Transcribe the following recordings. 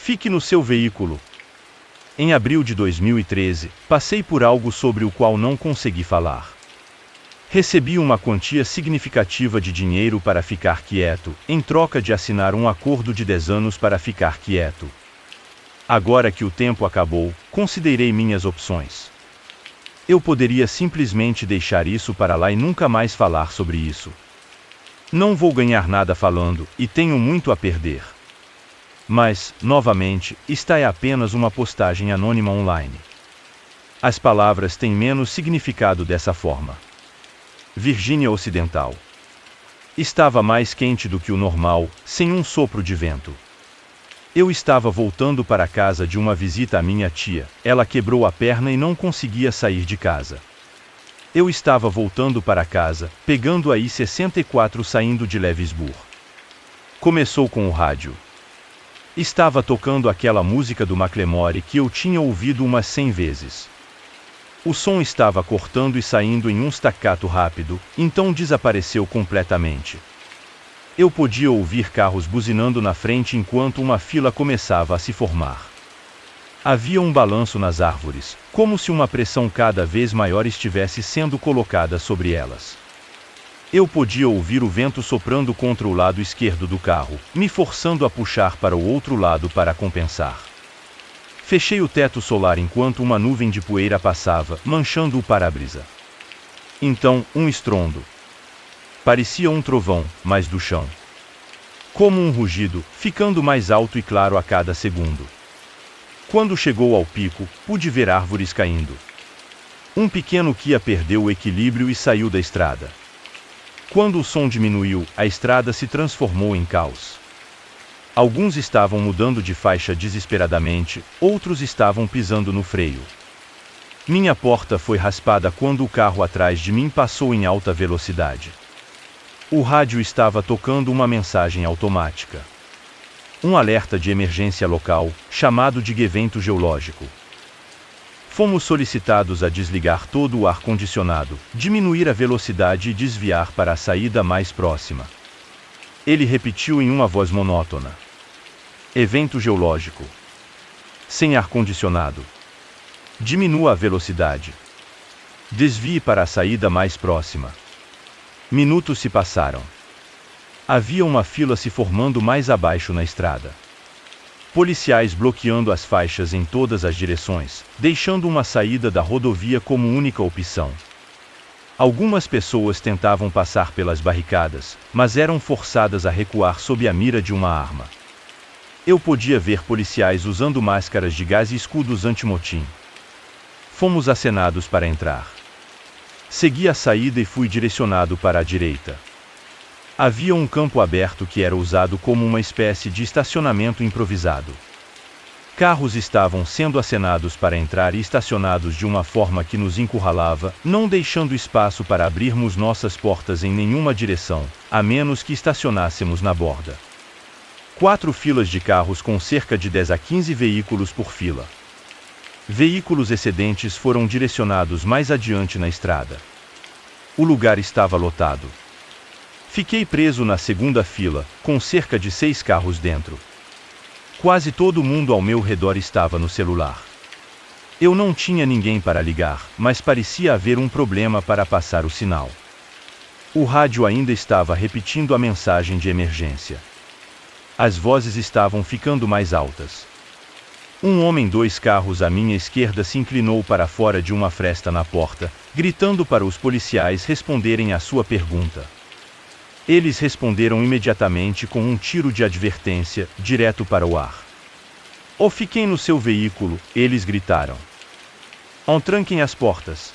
Fique no seu veículo. Em abril de 2013, passei por algo sobre o qual não consegui falar. Recebi uma quantia significativa de dinheiro para ficar quieto, em troca de assinar um acordo de 10 anos para ficar quieto. Agora que o tempo acabou, considerei minhas opções. Eu poderia simplesmente deixar isso para lá e nunca mais falar sobre isso. Não vou ganhar nada falando, e tenho muito a perder. Mas, novamente, esta é apenas uma postagem anônima online. As palavras têm menos significado dessa forma. Virgínia Ocidental. Estava mais quente do que o normal, sem um sopro de vento. Eu estava voltando para casa de uma visita à minha tia. Ela quebrou a perna e não conseguia sair de casa. Eu estava voltando para casa, pegando a I-64 saindo de Lewisburg. Começou com o rádio. Estava tocando aquela música do Macklemore que eu tinha ouvido umas 100 vezes. O som estava cortando e saindo em um staccato rápido, então desapareceu completamente. Eu podia ouvir carros buzinando na frente enquanto uma fila começava a se formar. Havia um balanço nas árvores, como se uma pressão cada vez maior estivesse sendo colocada sobre elas. Eu podia ouvir o vento soprando contra o lado esquerdo do carro, me forçando a puxar para o outro lado para compensar. Fechei o teto solar enquanto uma nuvem de poeira passava, manchando o para-brisa. Então, um estrondo. Parecia um trovão, mas do chão. Como um rugido, ficando mais alto e claro a cada segundo. Quando chegou ao pico, pude ver árvores caindo. Um pequeno Kia perdeu o equilíbrio e saiu da estrada. Quando o som diminuiu, a estrada se transformou em caos. Alguns estavam mudando de faixa desesperadamente, outros estavam pisando no freio. Minha porta foi raspada quando o carro atrás de mim passou em alta velocidade. O rádio estava tocando uma mensagem automática. Um alerta de emergência local, chamado de evento geológico. Fomos solicitados a desligar todo o ar-condicionado, diminuir a velocidade e desviar para a saída mais próxima. Ele repetiu em uma voz monótona. Evento geológico. Sem ar-condicionado. Diminua a velocidade. Desvie para a saída mais próxima. Minutos se passaram. Havia uma fila se formando mais abaixo na estrada. Policiais bloqueando as faixas em todas as direções, deixando uma saída da rodovia como única opção. Algumas pessoas tentavam passar pelas barricadas, mas eram forçadas a recuar sob a mira de uma arma. Eu podia ver policiais usando máscaras de gás e escudos antimotim. Fomos acenados para entrar. Segui a saída e fui direcionado para a direita. Havia um campo aberto que era usado como uma espécie de estacionamento improvisado. Carros estavam sendo acenados para entrar e estacionados de uma forma que nos encurralava, não deixando espaço para abrirmos nossas portas em nenhuma direção, a menos que estacionássemos na borda. 4 filas de carros com cerca de 10 a 15 veículos por fila. Veículos excedentes foram direcionados mais adiante na estrada. O lugar estava lotado. Fiquei preso na segunda fila, com cerca de 6 carros dentro. Quase todo mundo ao meu redor estava no celular. Eu não tinha ninguém para ligar, mas parecia haver um problema para passar o sinal. O rádio ainda estava repetindo a mensagem de emergência. As vozes estavam ficando mais altas. Um homem 2 carros à minha esquerda se inclinou para fora de uma fresta na porta, gritando para os policiais responderem à sua pergunta. Eles responderam imediatamente com um tiro de advertência, direto para o ar. "Ou fiquem no seu veículo", eles gritaram. "Tranquem as portas."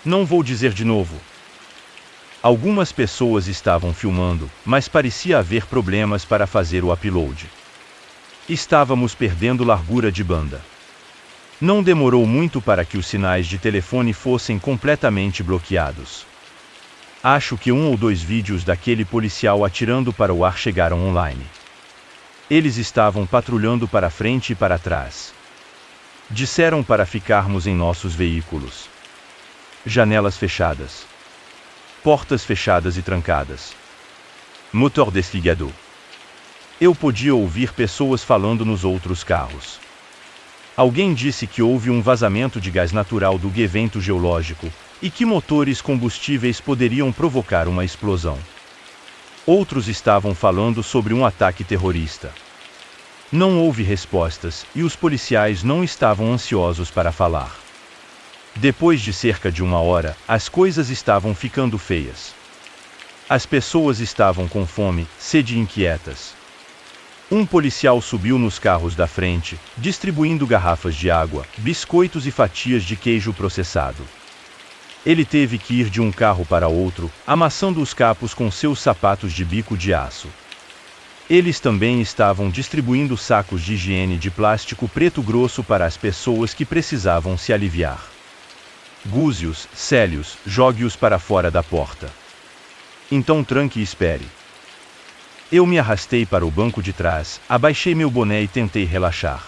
Não vou dizer de novo. Algumas pessoas estavam filmando, mas parecia haver problemas para fazer o upload. Estávamos perdendo largura de banda. Não demorou muito para que os sinais de telefone fossem completamente bloqueados. Acho que 1 ou 2 vídeos daquele policial atirando para o ar chegaram online. Eles estavam patrulhando para frente e para trás. Disseram para ficarmos em nossos veículos. Janelas fechadas. Portas fechadas e trancadas. Motor desligado. Eu podia ouvir pessoas falando nos outros carros. Alguém disse que houve um vazamento de gás natural do evento geológico, e que motores combustíveis poderiam provocar uma explosão. Outros estavam falando sobre um ataque terrorista. Não houve respostas, e os policiais não estavam ansiosos para falar. Depois de cerca de 1 hora, as coisas estavam ficando feias. As pessoas estavam com fome, sede e inquietas. Um policial subiu nos carros da frente, distribuindo garrafas de água, biscoitos e fatias de queijo processado. Ele teve que ir de um carro para outro, amassando os capos com seus sapatos de bico de aço. Eles também estavam distribuindo sacos de higiene de plástico preto grosso para as pessoas que precisavam se aliviar. Gúzios, Célios, jogue-os para fora da porta. Então tranque e espere. Eu me arrastei para o banco de trás, abaixei meu boné e tentei relaxar.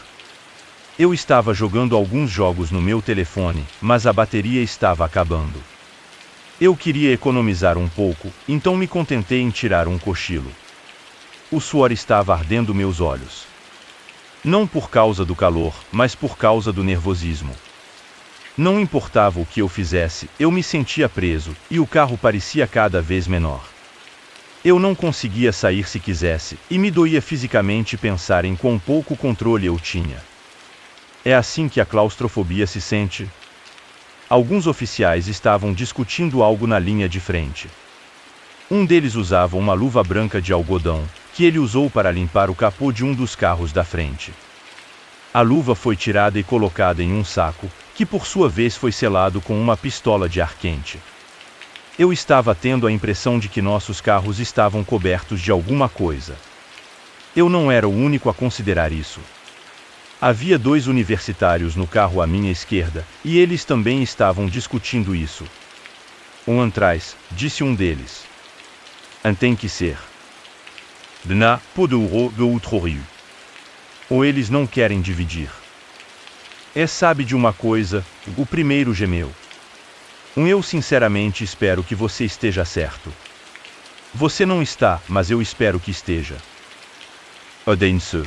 Eu estava jogando alguns jogos no meu telefone, mas a bateria estava acabando. Eu queria economizar um pouco, então me contentei em tirar um cochilo. O suor estava ardendo meus olhos. Não por causa do calor, mas por causa do nervosismo. Não importava o que eu fizesse, eu me sentia preso, e o carro parecia cada vez menor. Eu não conseguia sair se quisesse, e me doía fisicamente pensar em quão pouco controle eu tinha. É assim que a claustrofobia se sente? Alguns oficiais estavam discutindo algo na linha de frente. Um deles usava uma luva branca de algodão, que ele usou para limpar o capô de um dos carros da frente. A luva foi tirada e colocada em um saco, que por sua vez foi selado com uma pistola de ar quente. Eu estava tendo a impressão de que nossos carros estavam cobertos de alguma coisa. Eu não era o único a considerar isso. Havia 2 universitários no carro à minha esquerda, e eles também estavam discutindo isso. Atrás, disse um deles. Tem que ser. Na poderou de outro rio. Ou eles não querem dividir. Sabe de uma coisa, o primeiro gemeu. Eu sinceramente espero que você esteja certo. Você não está, mas eu espero que esteja. Odense.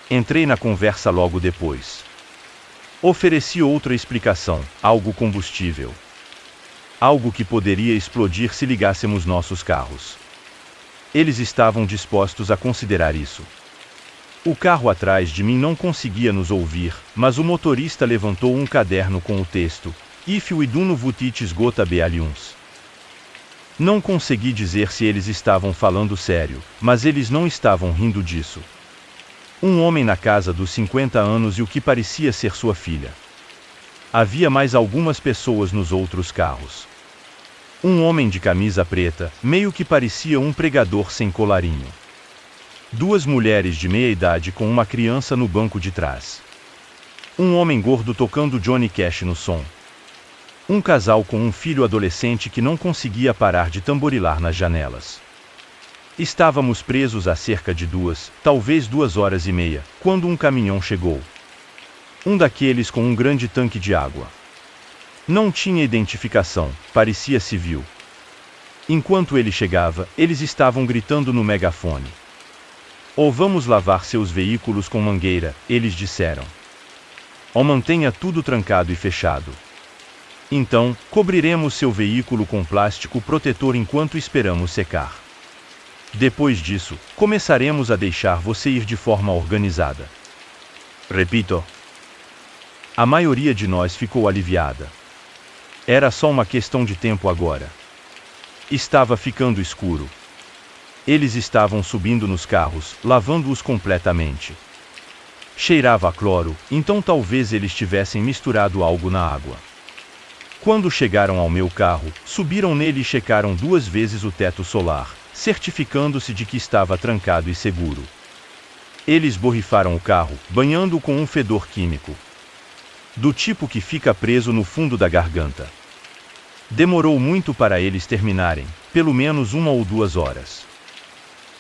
Entrei na conversa logo depois. Ofereci outra explicação, algo combustível. Algo que poderia explodir se ligássemos nossos carros. Eles estavam dispostos a considerar isso. O carro atrás de mim não conseguia nos ouvir, mas o motorista levantou um caderno com o texto: If we do not vote esgota bealiums. Não consegui dizer se eles estavam falando sério, mas eles não estavam rindo disso. Um homem na casa dos 50 anos e o que parecia ser sua filha. Havia mais algumas pessoas nos outros carros. Um homem de camisa preta, meio que parecia um pregador sem colarinho. 2 mulheres de meia idade com uma criança no banco de trás. Um homem gordo tocando Johnny Cash no som. Um casal com um filho adolescente que não conseguia parar de tamborilar nas janelas. Estávamos presos há cerca de 2, talvez 2 horas e meia, quando um caminhão chegou. Um daqueles com um grande tanque de água. Não tinha identificação, parecia civil. Enquanto ele chegava, eles estavam gritando no megafone. Ou vamos lavar seus veículos com mangueira, eles disseram. Ou mantenha tudo trancado e fechado. Então, cobriremos seu veículo com plástico protetor enquanto esperamos secar. Depois disso, começaremos a deixar você ir de forma organizada. Repito. A maioria de nós ficou aliviada. Era só uma questão de tempo agora. Estava ficando escuro. Eles estavam subindo nos carros, lavando-os completamente. Cheirava a cloro, então talvez eles tivessem misturado algo na água. Quando chegaram ao meu carro, subiram nele e checaram 2 vezes o teto solar, certificando-se de que estava trancado e seguro. Eles borrifaram o carro, banhando-o com um fedor químico. Do tipo que fica preso no fundo da garganta. Demorou muito para eles terminarem, pelo menos 1 ou 2 horas.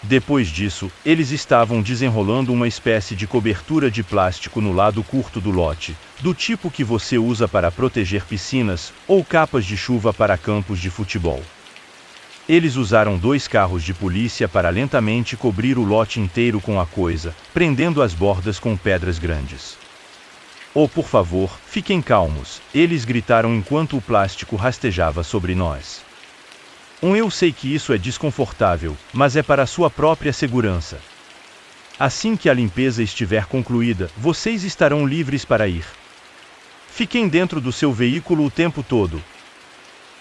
Depois disso, eles estavam desenrolando uma espécie de cobertura de plástico no lado curto do lote, do tipo que você usa para proteger piscinas, ou capas de chuva para campos de futebol. Eles usaram 2 carros de polícia para lentamente cobrir o lote inteiro com a coisa, prendendo as bordas com pedras grandes. Oh, por favor, fiquem calmos, eles gritaram enquanto o plástico rastejava sobre nós. Eu sei que isso é desconfortável, mas é para sua própria segurança. Assim que a limpeza estiver concluída, vocês estarão livres para ir. Fiquem dentro do seu veículo o tempo todo.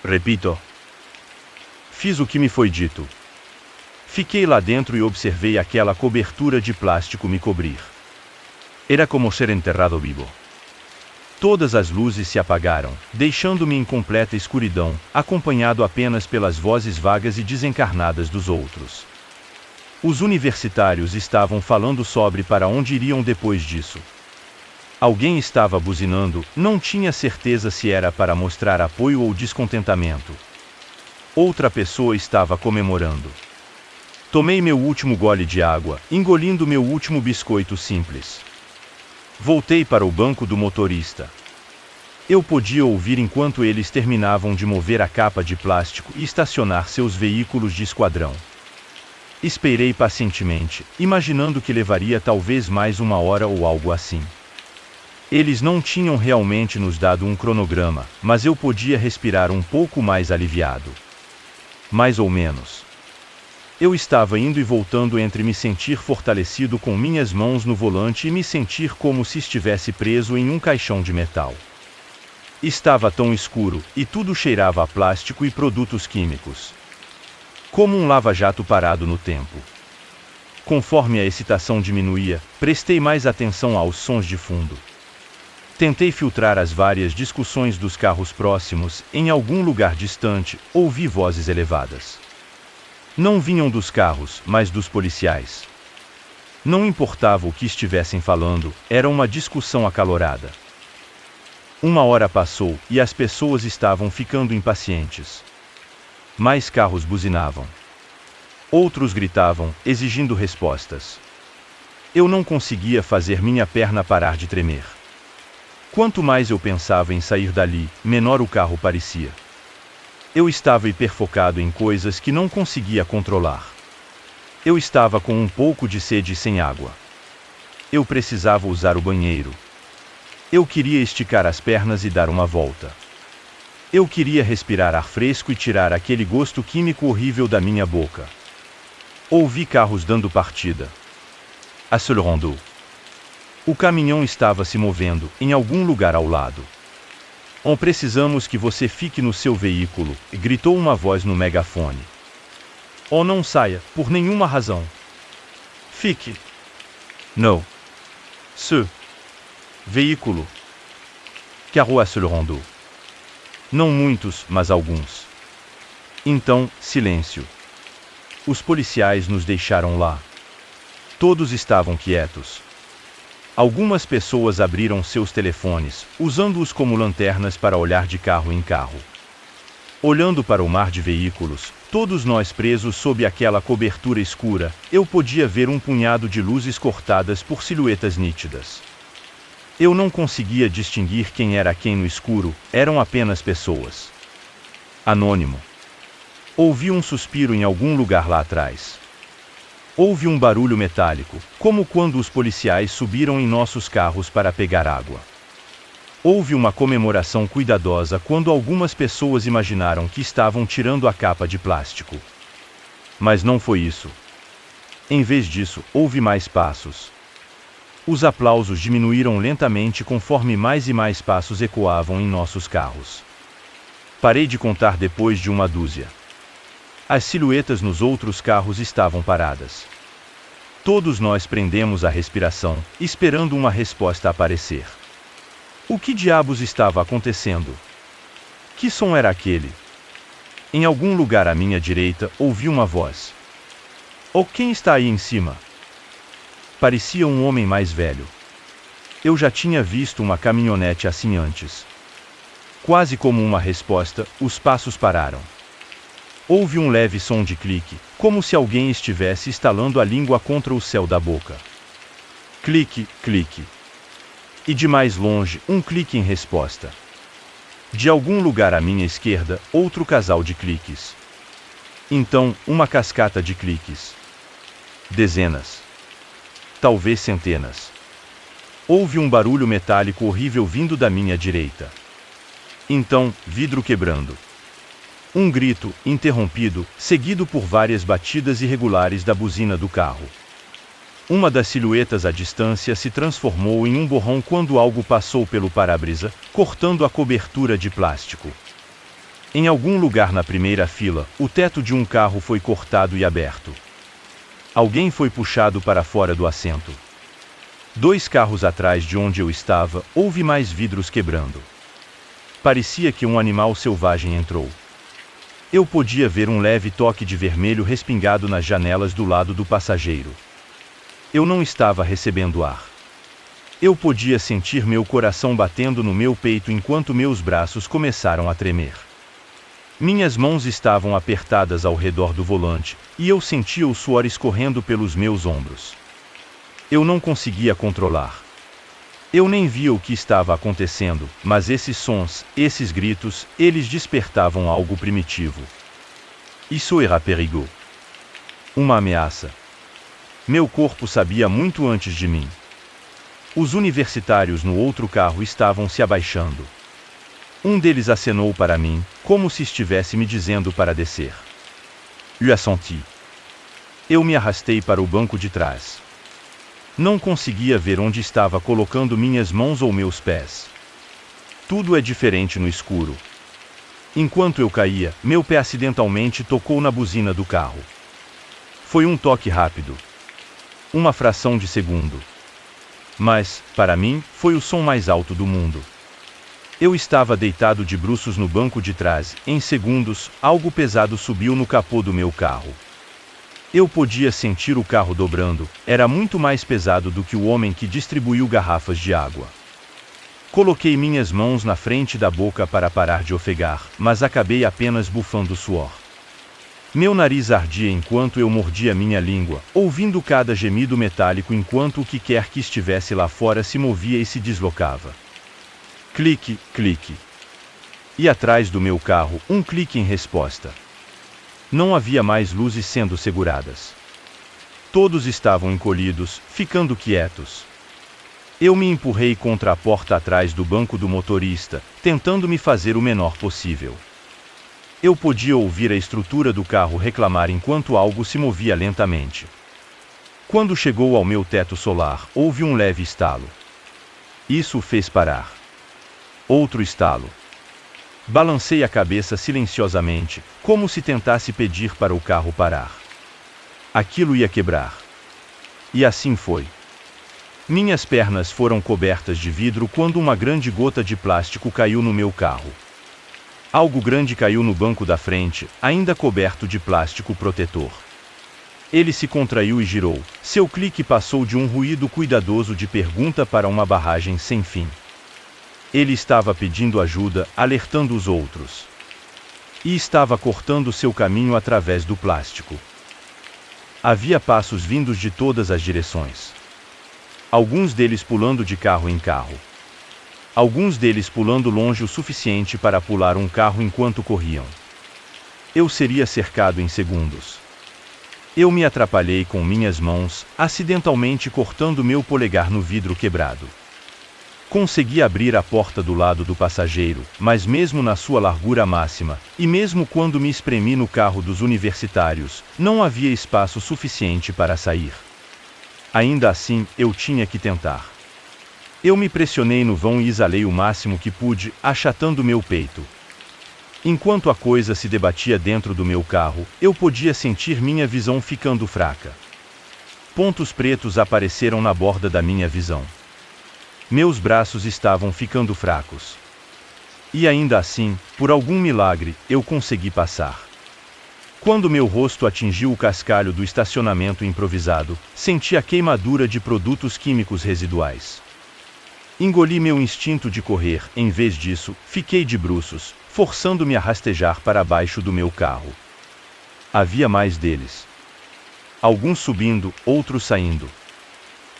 Repito. Fiz o que me foi dito. Fiquei lá dentro e observei aquela cobertura de plástico me cobrir. Era como ser enterrado vivo. Todas as luzes se apagaram, deixando-me em completa escuridão, acompanhado apenas pelas vozes vagas e desencarnadas dos outros. Os universitários estavam falando sobre para onde iriam depois disso. Alguém estava buzinando, não tinha certeza se era para mostrar apoio ou descontentamento. Outra pessoa estava comemorando. Tomei meu último gole de água, engolindo meu último biscoito simples. Voltei para o banco do motorista. Eu podia ouvir enquanto eles terminavam de mover a capa de plástico e estacionar seus veículos de esquadrão. Esperei pacientemente, imaginando que levaria talvez mais 1 hora ou algo assim. Eles não tinham realmente nos dado um cronograma, mas eu podia respirar um pouco mais aliviado. Mais ou menos. Eu estava indo e voltando entre me sentir fortalecido com minhas mãos no volante e me sentir como se estivesse preso em um caixão de metal. Estava tão escuro, e tudo cheirava a plástico e produtos químicos. Como um lava-jato parado no tempo. Conforme a excitação diminuía, prestei mais atenção aos sons de fundo. Tentei filtrar as várias discussões dos carros próximos, em algum lugar distante, ouvi vozes elevadas. Não vinham dos carros, mas dos policiais. Não importava o que estivessem falando, era uma discussão acalorada. 1 hora passou, e as pessoas estavam ficando impacientes. Mais carros buzinavam. Outros gritavam, exigindo respostas. Eu não conseguia fazer minha perna parar de tremer. Quanto mais eu pensava em sair dali, menor o carro parecia. Eu estava hiperfocado em coisas que não conseguia controlar. Eu estava com um pouco de sede e sem água. Eu precisava usar o banheiro. Eu queria esticar as pernas e dar uma volta. Eu queria respirar ar fresco e tirar aquele gosto químico horrível da minha boca. Ouvi carros dando partida. Acelerando. O caminhão estava se movendo, em algum lugar ao lado. Precisamos que você fique no seu veículo, gritou uma voz no megafone. Não saia, por nenhuma razão. Fique. Não. Veículo. Carro acelerando. Não muitos, mas alguns. Então, silêncio. Os policiais nos deixaram lá. Todos estavam quietos. Algumas pessoas abriram seus telefones, usando-os como lanternas para olhar de carro em carro. Olhando para o mar de veículos, todos nós presos sob aquela cobertura escura, eu podia ver um punhado de luzes cortadas por silhuetas nítidas. Eu não conseguia distinguir quem era quem no escuro, eram apenas pessoas. Anônimo. Ouvi um suspiro em algum lugar lá atrás. Houve um barulho metálico, como quando os policiais subiram em nossos carros para pegar água. Houve uma comemoração cuidadosa quando algumas pessoas imaginaram que estavam tirando a capa de plástico. Mas não foi isso. Em vez disso, houve mais passos. Os aplausos diminuíram lentamente conforme mais e mais passos ecoavam em nossos carros. Parei de contar depois de 1 dúzia. As silhuetas nos outros carros estavam paradas. Todos nós prendemos a respiração, esperando uma resposta aparecer. O que diabos estava acontecendo? Que som era aquele? Em algum lugar à minha direita, ouvi uma voz. Quem está aí em cima? Parecia um homem mais velho. Eu já tinha visto uma caminhonete assim antes. Quase como uma resposta, os passos pararam. Houve um leve som de clique, como se alguém estivesse estalando a língua contra o céu da boca. Clique, clique. E de mais longe, um clique em resposta. De algum lugar à minha esquerda, outro casal de cliques. Então, uma cascata de cliques. Dezenas. Talvez centenas. Houve um barulho metálico horrível vindo da minha direita. Então, vidro quebrando. Um grito, interrompido, seguido por várias batidas irregulares da buzina do carro. Uma das silhuetas à distância se transformou em um borrão quando algo passou pelo para-brisa, cortando a cobertura de plástico. Em algum lugar na primeira fila, o teto de um carro foi cortado e aberto. Alguém foi puxado para fora do assento. 2 carros atrás de onde eu estava, houve mais vidros quebrando. Parecia que um animal selvagem entrou. Eu podia ver um leve toque de vermelho respingado nas janelas do lado do passageiro. Eu não estava recebendo ar. Eu podia sentir meu coração batendo no meu peito enquanto meus braços começaram a tremer. Minhas mãos estavam apertadas ao redor do volante, e eu sentia o suor escorrendo pelos meus ombros. Eu não conseguia controlar. Eu nem via o que estava acontecendo, mas esses sons, esses gritos, eles despertavam algo primitivo. Isso era perigo. Uma ameaça. Meu corpo sabia muito antes de mim. Os universitários no outro carro estavam se abaixando. Um deles acenou para mim, como se estivesse me dizendo para descer. Eu a senti. Eu me arrastei para o banco de trás. Não conseguia ver onde estava colocando minhas mãos ou meus pés. Tudo é diferente no escuro. Enquanto eu caía, meu pé acidentalmente tocou na buzina do carro. Foi um toque rápido. Uma fração de segundo. Mas, para mim, foi o som mais alto do mundo. Eu estava deitado de bruços no banco de trás. Em segundos, algo pesado subiu no capô do meu carro. Eu podia sentir o carro dobrando, era muito mais pesado do que o homem que distribuiu garrafas de água. Coloquei minhas mãos na frente da boca para parar de ofegar, mas acabei apenas bufando suor. Meu nariz ardia enquanto eu mordia minha língua, ouvindo cada gemido metálico enquanto o que quer que estivesse lá fora se movia e se deslocava. Clique, clique. E atrás do meu carro, um clique em resposta. Não havia mais luzes sendo seguradas. Todos estavam encolhidos, ficando quietos. Eu me empurrei contra a porta atrás do banco do motorista, tentando me fazer o menor possível. Eu podia ouvir a estrutura do carro reclamar enquanto algo se movia lentamente. Quando chegou ao meu teto solar, houve um leve estalo. Isso o fez parar. Outro estalo. Balancei a cabeça silenciosamente, como se tentasse pedir para o carro parar. Aquilo ia quebrar. E assim foi. Minhas pernas foram cobertas de vidro quando uma grande gota de plástico caiu no meu carro. Algo grande caiu no banco da frente, ainda coberto de plástico protetor. Ele se contraiu e girou. Seu clique passou de um ruído cuidadoso de pergunta para uma barragem sem fim. Ele estava pedindo ajuda, alertando os outros. E estava cortando seu caminho através do plástico. Havia passos vindos de todas as direções. Alguns deles pulando de carro em carro. Alguns deles pulando longe o suficiente para pular um carro enquanto corriam. Eu seria cercado em segundos. Eu me atrapalhei com minhas mãos, acidentalmente cortando meu polegar no vidro quebrado. Consegui abrir a porta do lado do passageiro, mas mesmo na sua largura máxima, e mesmo quando me espremi no carro dos universitários, não havia espaço suficiente para sair. Ainda assim, eu tinha que tentar. Eu me pressionei no vão e exalei o máximo que pude, achatando meu peito. Enquanto a coisa se debatia dentro do meu carro, eu podia sentir minha visão ficando fraca. Pontos pretos apareceram na borda da minha visão. Meus braços estavam ficando fracos. E ainda assim, por algum milagre, eu consegui passar. Quando meu rosto atingiu o cascalho do estacionamento improvisado, senti a queimadura de produtos químicos residuais. Engoli meu instinto de correr, em vez disso, fiquei de bruços, forçando-me a rastejar para baixo do meu carro. Havia mais deles. Alguns subindo, outros saindo.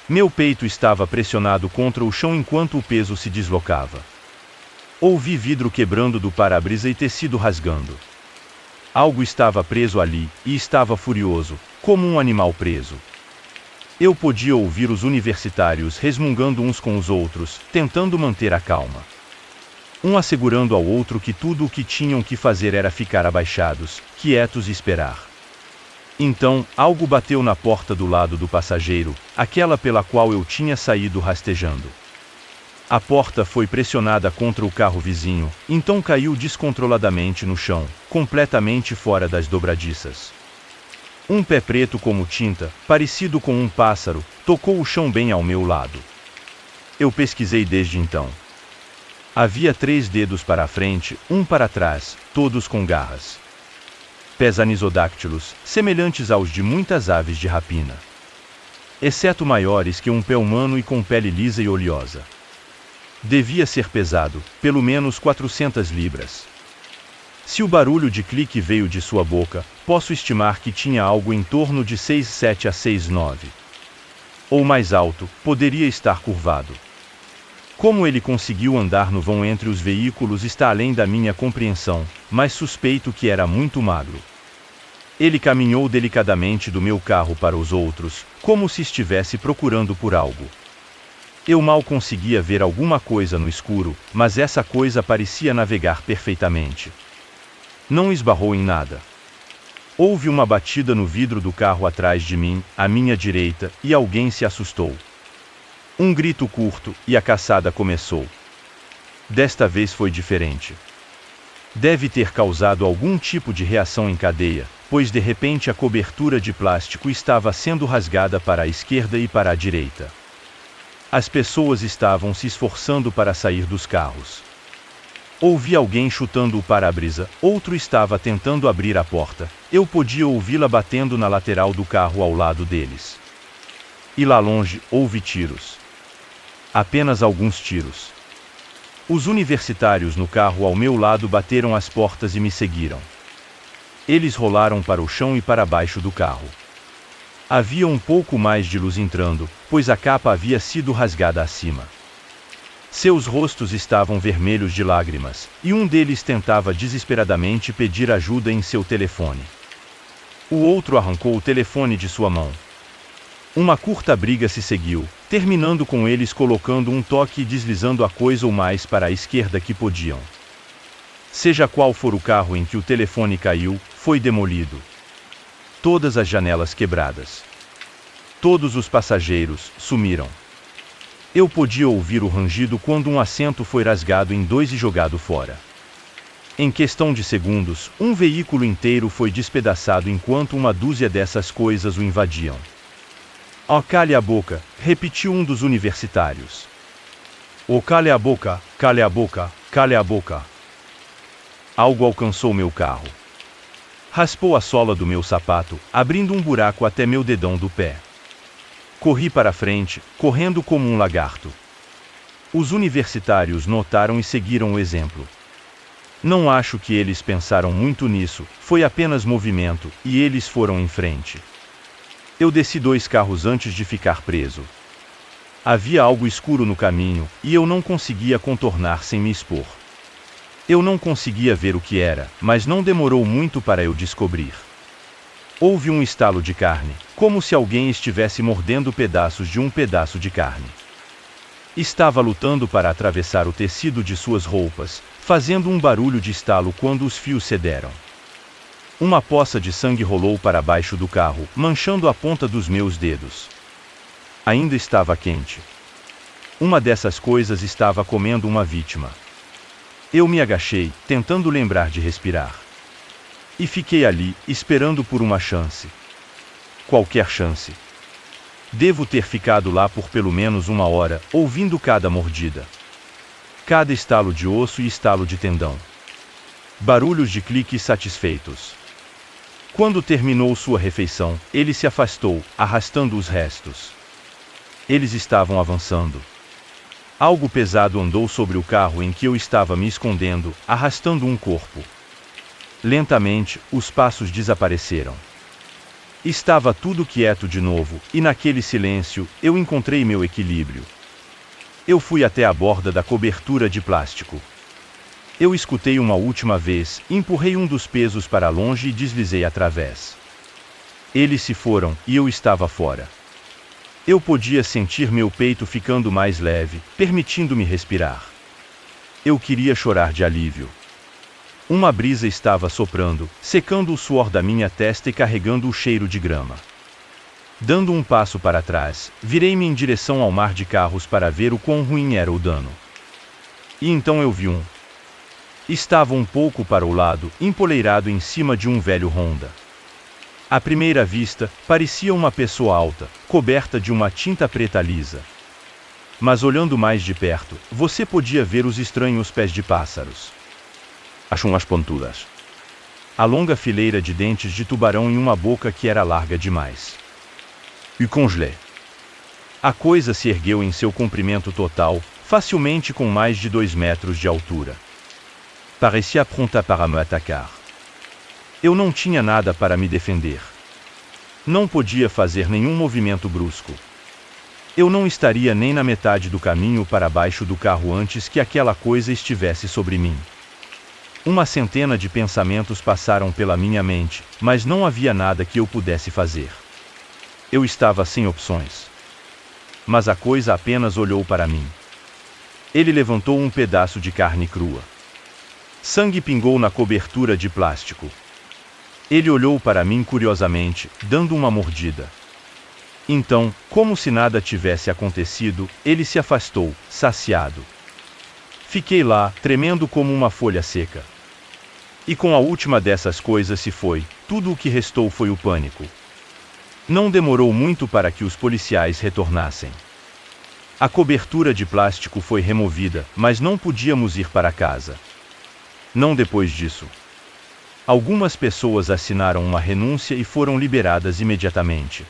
Meu peito estava pressionado contra o chão enquanto o peso se deslocava. Ouvi vidro quebrando do para-brisa e tecido rasgando. Algo estava preso ali, e estava furioso, como um animal preso. Eu podia ouvir os universitários resmungando uns com os outros, tentando manter a calma. Um assegurando ao outro que tudo o que tinham que fazer era ficar abaixados, quietos e esperar. Então, algo bateu na porta do lado do passageiro, aquela pela qual eu tinha saído rastejando. A porta foi pressionada contra o carro vizinho, então caiu descontroladamente no chão, completamente fora das dobradiças. Um pé preto como tinta, parecido com um pássaro, tocou o chão bem ao meu lado. Eu pesquisei desde então. Havia 3 dedos para a frente, um para trás, todos com garras. Pés anisodáctilos, semelhantes aos de muitas aves de rapina. Exceto maiores que um pé humano e com pele lisa e oleosa. Devia ser pesado, pelo menos 400 libras. Se o barulho de clique veio de sua boca, posso estimar que tinha algo em torno de 6,7 a 6,9. Ou mais alto, poderia estar curvado. Como ele conseguiu andar no vão entre os veículos está além da minha compreensão, mas suspeito que era muito magro. Ele caminhou delicadamente do meu carro para os outros, como se estivesse procurando por algo. Eu mal conseguia ver alguma coisa no escuro, mas essa coisa parecia navegar perfeitamente. Não esbarrou em nada. Houve uma batida no vidro do carro atrás de mim, à minha direita, e alguém se assustou. Um grito curto, e a caçada começou. Desta vez foi diferente. Deve ter causado algum tipo de reação em cadeia, pois de repente a cobertura de plástico estava sendo rasgada para a esquerda e para a direita. As pessoas estavam se esforçando para sair dos carros. Ouvi alguém chutando o para-brisa, outro estava tentando abrir a porta, eu podia ouvi-la batendo na lateral do carro ao lado deles. E lá longe, houve tiros. Apenas alguns tiros. Os universitários no carro ao meu lado bateram as portas e me seguiram. Eles rolaram para o chão e para baixo do carro. Havia um pouco mais de luz entrando, pois a capa havia sido rasgada acima. Seus rostos estavam vermelhos de lágrimas, e um deles tentava desesperadamente pedir ajuda em seu telefone. O outro arrancou o telefone de sua mão. Uma curta briga se seguiu, terminando com eles colocando um toque e deslizando a coisa o mais para a esquerda que podiam. Seja qual for o carro em que o telefone caiu, foi demolido. Todas as janelas quebradas. Todos os passageiros sumiram. Eu podia ouvir o rangido quando um assento foi rasgado em 2 e jogado fora. Em questão de segundos, um veículo inteiro foi despedaçado enquanto uma dúzia dessas coisas o invadiam. Oh, cale a boca, repetiu um dos universitários. Oh, cale a boca, cale a boca, cale a boca. Algo alcançou meu carro. Raspou a sola do meu sapato, abrindo um buraco até meu dedão do pé. Corri para frente, correndo como um lagarto. Os universitários notaram e seguiram o exemplo. Não acho que eles pensaram muito nisso, foi apenas movimento, e eles foram em frente. Eu desci 2 carros antes de ficar preso. Havia algo escuro no caminho, e eu não conseguia contornar sem me expor. Eu não conseguia ver o que era, mas não demorou muito para eu descobrir. Houve um estalo de carne, como se alguém estivesse mordendo pedaços de um pedaço de carne. Estava lutando para atravessar o tecido de suas roupas, fazendo um barulho de estalo quando os fios cederam. Uma poça de sangue rolou para baixo do carro, manchando a ponta dos meus dedos. Ainda estava quente. Uma dessas coisas estava comendo uma vítima. Eu me agachei, tentando lembrar de respirar. E fiquei ali, esperando por uma chance. Qualquer chance. Devo ter ficado lá por pelo menos 1 hora, ouvindo cada mordida. Cada estalo de osso e estalo de tendão. Barulhos de cliques satisfeitos. Quando terminou sua refeição, ele se afastou, arrastando os restos. Eles estavam avançando. Algo pesado andou sobre o carro em que eu estava me escondendo, arrastando um corpo. Lentamente, os passos desapareceram. Estava tudo quieto de novo, e naquele silêncio, eu encontrei meu equilíbrio. Eu fui até a borda da cobertura de plástico. Eu escutei uma última vez, empurrei um dos pesos para longe e deslizei através. Eles se foram, e eu estava fora. Eu podia sentir meu peito ficando mais leve, permitindo-me respirar. Eu queria chorar de alívio. Uma brisa estava soprando, secando o suor da minha testa e carregando o cheiro de grama. Dando um passo para trás, virei-me em direção ao mar de carros para ver o quão ruim era o dano. E então eu vi um. Estava um pouco para o lado, empoleirado em cima de um velho Honda. À primeira vista, parecia uma pessoa alta, coberta de uma tinta preta lisa. Mas olhando mais de perto, você podia ver os estranhos pés de pássaros. As unhas pontudas. A longa fileira de dentes de tubarão em uma boca que era larga demais. E congelé. A coisa se ergueu em seu comprimento total, facilmente com mais de 2 metros de altura. Parecia pronta para me atacar. Eu não tinha nada para me defender. Não podia fazer nenhum movimento brusco. Eu não estaria nem na metade do caminho para baixo do carro antes que aquela coisa estivesse sobre mim. Uma centena de pensamentos passaram pela minha mente, mas não havia nada que eu pudesse fazer. Eu estava sem opções. Mas a coisa apenas olhou para mim. Ele levantou um pedaço de carne crua. Sangue pingou na cobertura de plástico. Ele olhou para mim curiosamente, dando uma mordida. Então, como se nada tivesse acontecido, ele se afastou, saciado. Fiquei lá, tremendo como uma folha seca. E com a última dessas coisas se foi, tudo o que restou foi o pânico. Não demorou muito para que os policiais retornassem. A cobertura de plástico foi removida, mas não podíamos ir para casa. Não depois disso. Algumas pessoas assinaram uma renúncia e foram liberadas imediatamente.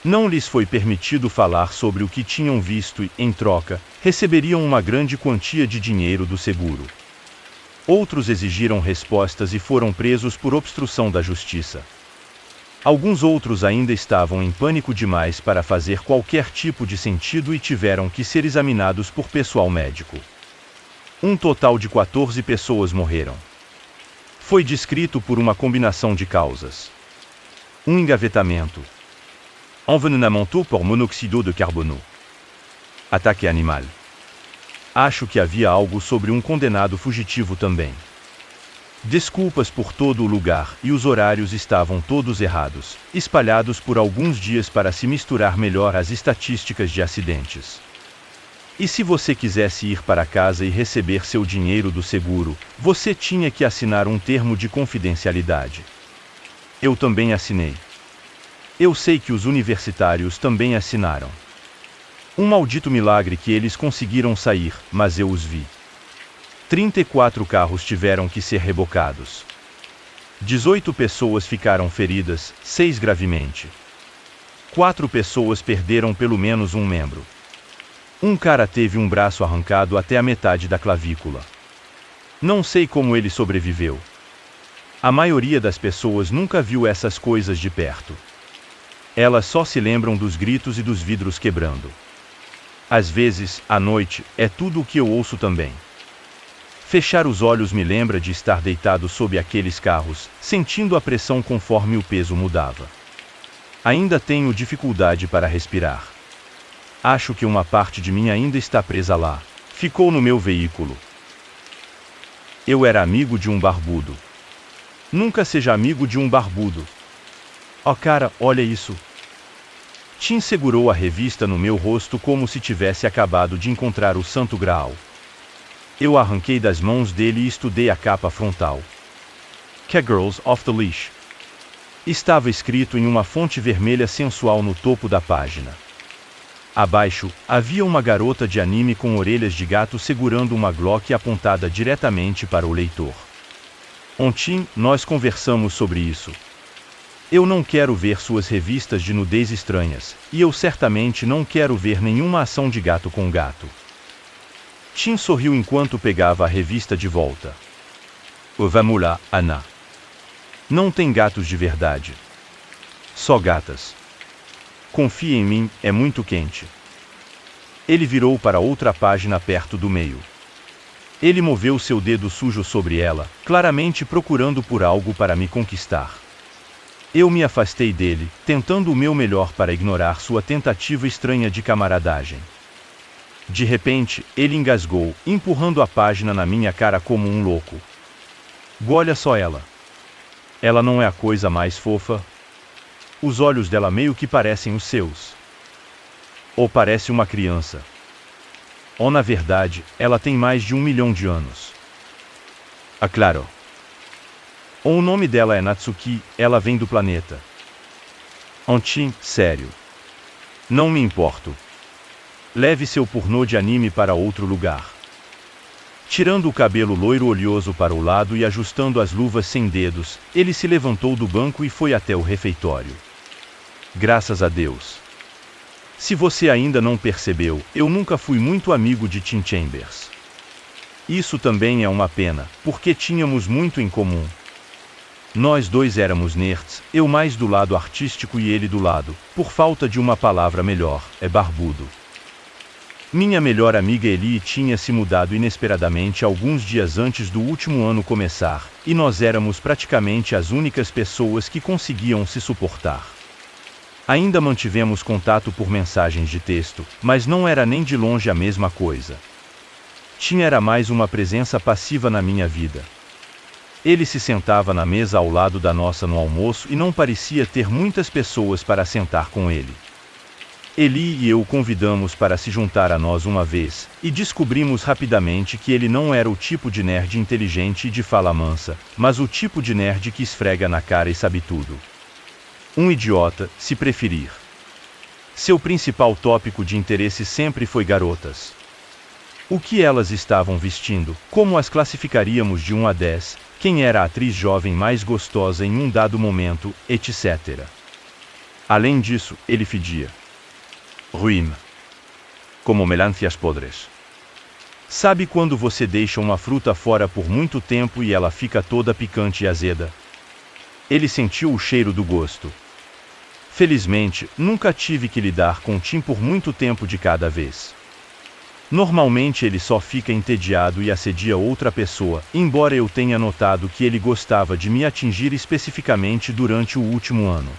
Não lhes foi permitido falar sobre o que tinham visto e, em troca, receberiam uma grande quantia de dinheiro do seguro. Outros exigiram respostas e foram presos por obstrução da justiça. Alguns outros ainda estavam em pânico demais para fazer qualquer tipo de sentido e tiveram que ser examinados por pessoal médico. Um total de 14 pessoas morreram. Foi descrito por uma combinação de causas. Um engavetamento. Envenenamento por monóxido de carbono. Ataque animal. Acho que havia algo sobre um condenado fugitivo também. Desculpas por todo o lugar, e os horários estavam todos errados, espalhados por alguns dias para se misturar melhor às estatísticas de acidentes. E se você quisesse ir para casa e receber seu dinheiro do seguro, você tinha que assinar um termo de confidencialidade. Eu também assinei. Eu sei que os universitários também assinaram. Um maldito milagre que eles conseguiram sair, mas eu os vi. 34 carros tiveram que ser rebocados. 18 pessoas ficaram feridas, 6 gravemente. 4 pessoas perderam pelo menos um membro. Um cara teve um braço arrancado até a metade da clavícula. Não sei como ele sobreviveu. A maioria das pessoas nunca viu essas coisas de perto. Elas só se lembram dos gritos e dos vidros quebrando. Às vezes, à noite, é tudo o que eu ouço também. Fechar os olhos me lembra de estar deitado sob aqueles carros, sentindo a pressão conforme o peso mudava. Ainda tenho dificuldade para respirar. Acho que uma parte de mim ainda está presa lá. Ficou no meu veículo. Eu era amigo de um barbudo. Nunca seja amigo de um barbudo. Oh cara, olha isso. Tim segurou a revista no meu rosto como se tivesse acabado de encontrar o Santo Graal. Eu arranquei das mãos dele e estudei a capa frontal. Cowgirls Off the Leash. Estava escrito em uma fonte vermelha sensual no topo da página. Abaixo, havia uma garota de anime com orelhas de gato segurando uma Glock apontada diretamente para o leitor. Ontem, nós conversamos sobre isso. Eu não quero ver suas revistas de nudez estranhas, e eu certamente não quero ver nenhuma ação de gato com gato. Tim sorriu enquanto pegava a revista de volta. Vamos lá, Ana. Não tem gatos de verdade. Só gatas. Confie em mim, é muito quente. Ele virou para outra página perto do meio. Ele moveu seu dedo sujo sobre ela, claramente procurando por algo para me conquistar. Eu me afastei dele, tentando o meu melhor para ignorar sua tentativa estranha de camaradagem. De repente, ele engasgou, empurrando a página na minha cara como um louco. Olha só ela. Ela não é a coisa mais fofa? Os olhos dela meio que parecem os seus. Ou parece uma criança. Ou na verdade, ela tem mais de 1 milhão de anos. Ah, claro. Ou o nome dela é Natsuki, ela vem do planeta. Antin, sério. Não me importo. Leve seu pornô de anime para outro lugar. Tirando o cabelo loiro oleoso para o lado e ajustando as luvas sem dedos, ele se levantou do banco e foi até o refeitório. Graças a Deus. Se você ainda não percebeu, eu nunca fui muito amigo de Tim Chambers. Isso também é uma pena, porque tínhamos muito em comum. Nós dois éramos nerds, eu mais do lado artístico e ele do lado, por falta de uma palavra melhor, barbudo. Minha melhor amiga Ellie tinha se mudado inesperadamente alguns dias antes do último ano começar, e nós éramos praticamente as únicas pessoas que conseguiam se suportar. Ainda mantivemos contato por mensagens de texto, mas não era nem de longe a mesma coisa. Tim era mais uma presença passiva na minha vida. Ele se sentava na mesa ao lado da nossa no almoço e não parecia ter muitas pessoas para sentar com ele. Ellie e eu o convidamos para se juntar a nós uma vez, e descobrimos rapidamente que ele não era o tipo de nerd inteligente e de fala mansa, mas o tipo de nerd que esfrega na cara e sabe tudo. Um idiota, se preferir. Seu principal tópico de interesse sempre foi garotas. O que elas estavam vestindo, como as classificaríamos de 1 a 10, quem era a atriz jovem mais gostosa em um dado momento, etc. Além disso, ele fedia. Ruim. Como melancias podres. Sabe quando você deixa uma fruta fora por muito tempo e ela fica toda picante e azeda? Ele sentiu o cheiro do gosto. Felizmente, nunca tive que lidar com Tim por muito tempo de cada vez. Normalmente ele só fica entediado e assedia outra pessoa, embora eu tenha notado que ele gostava de me atingir especificamente durante o último ano.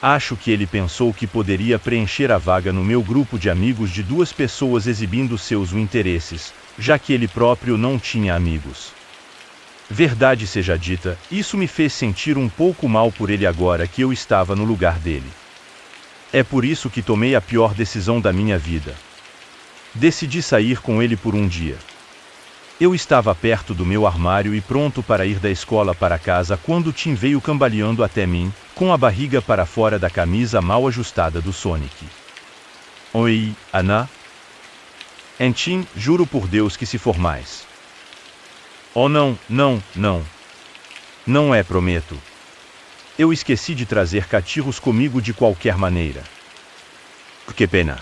Acho que ele pensou que poderia preencher a vaga no meu grupo de amigos de 2 pessoas exibindo seus interesses, já que ele próprio não tinha amigos. Verdade seja dita, isso me fez sentir um pouco mal por ele agora que eu estava no lugar dele. É por isso que tomei a pior decisão da minha vida. Decidi sair com ele por um dia. Eu estava perto do meu armário e pronto para ir da escola para casa quando Tim veio cambaleando até mim, com a barriga para fora da camisa mal ajustada do Sonic. Oi, Ana? Tim, juro por Deus que se for mais. Oh não, não, não. Não é, prometo. Eu esqueci de trazer cachorros comigo de qualquer maneira. Que pena.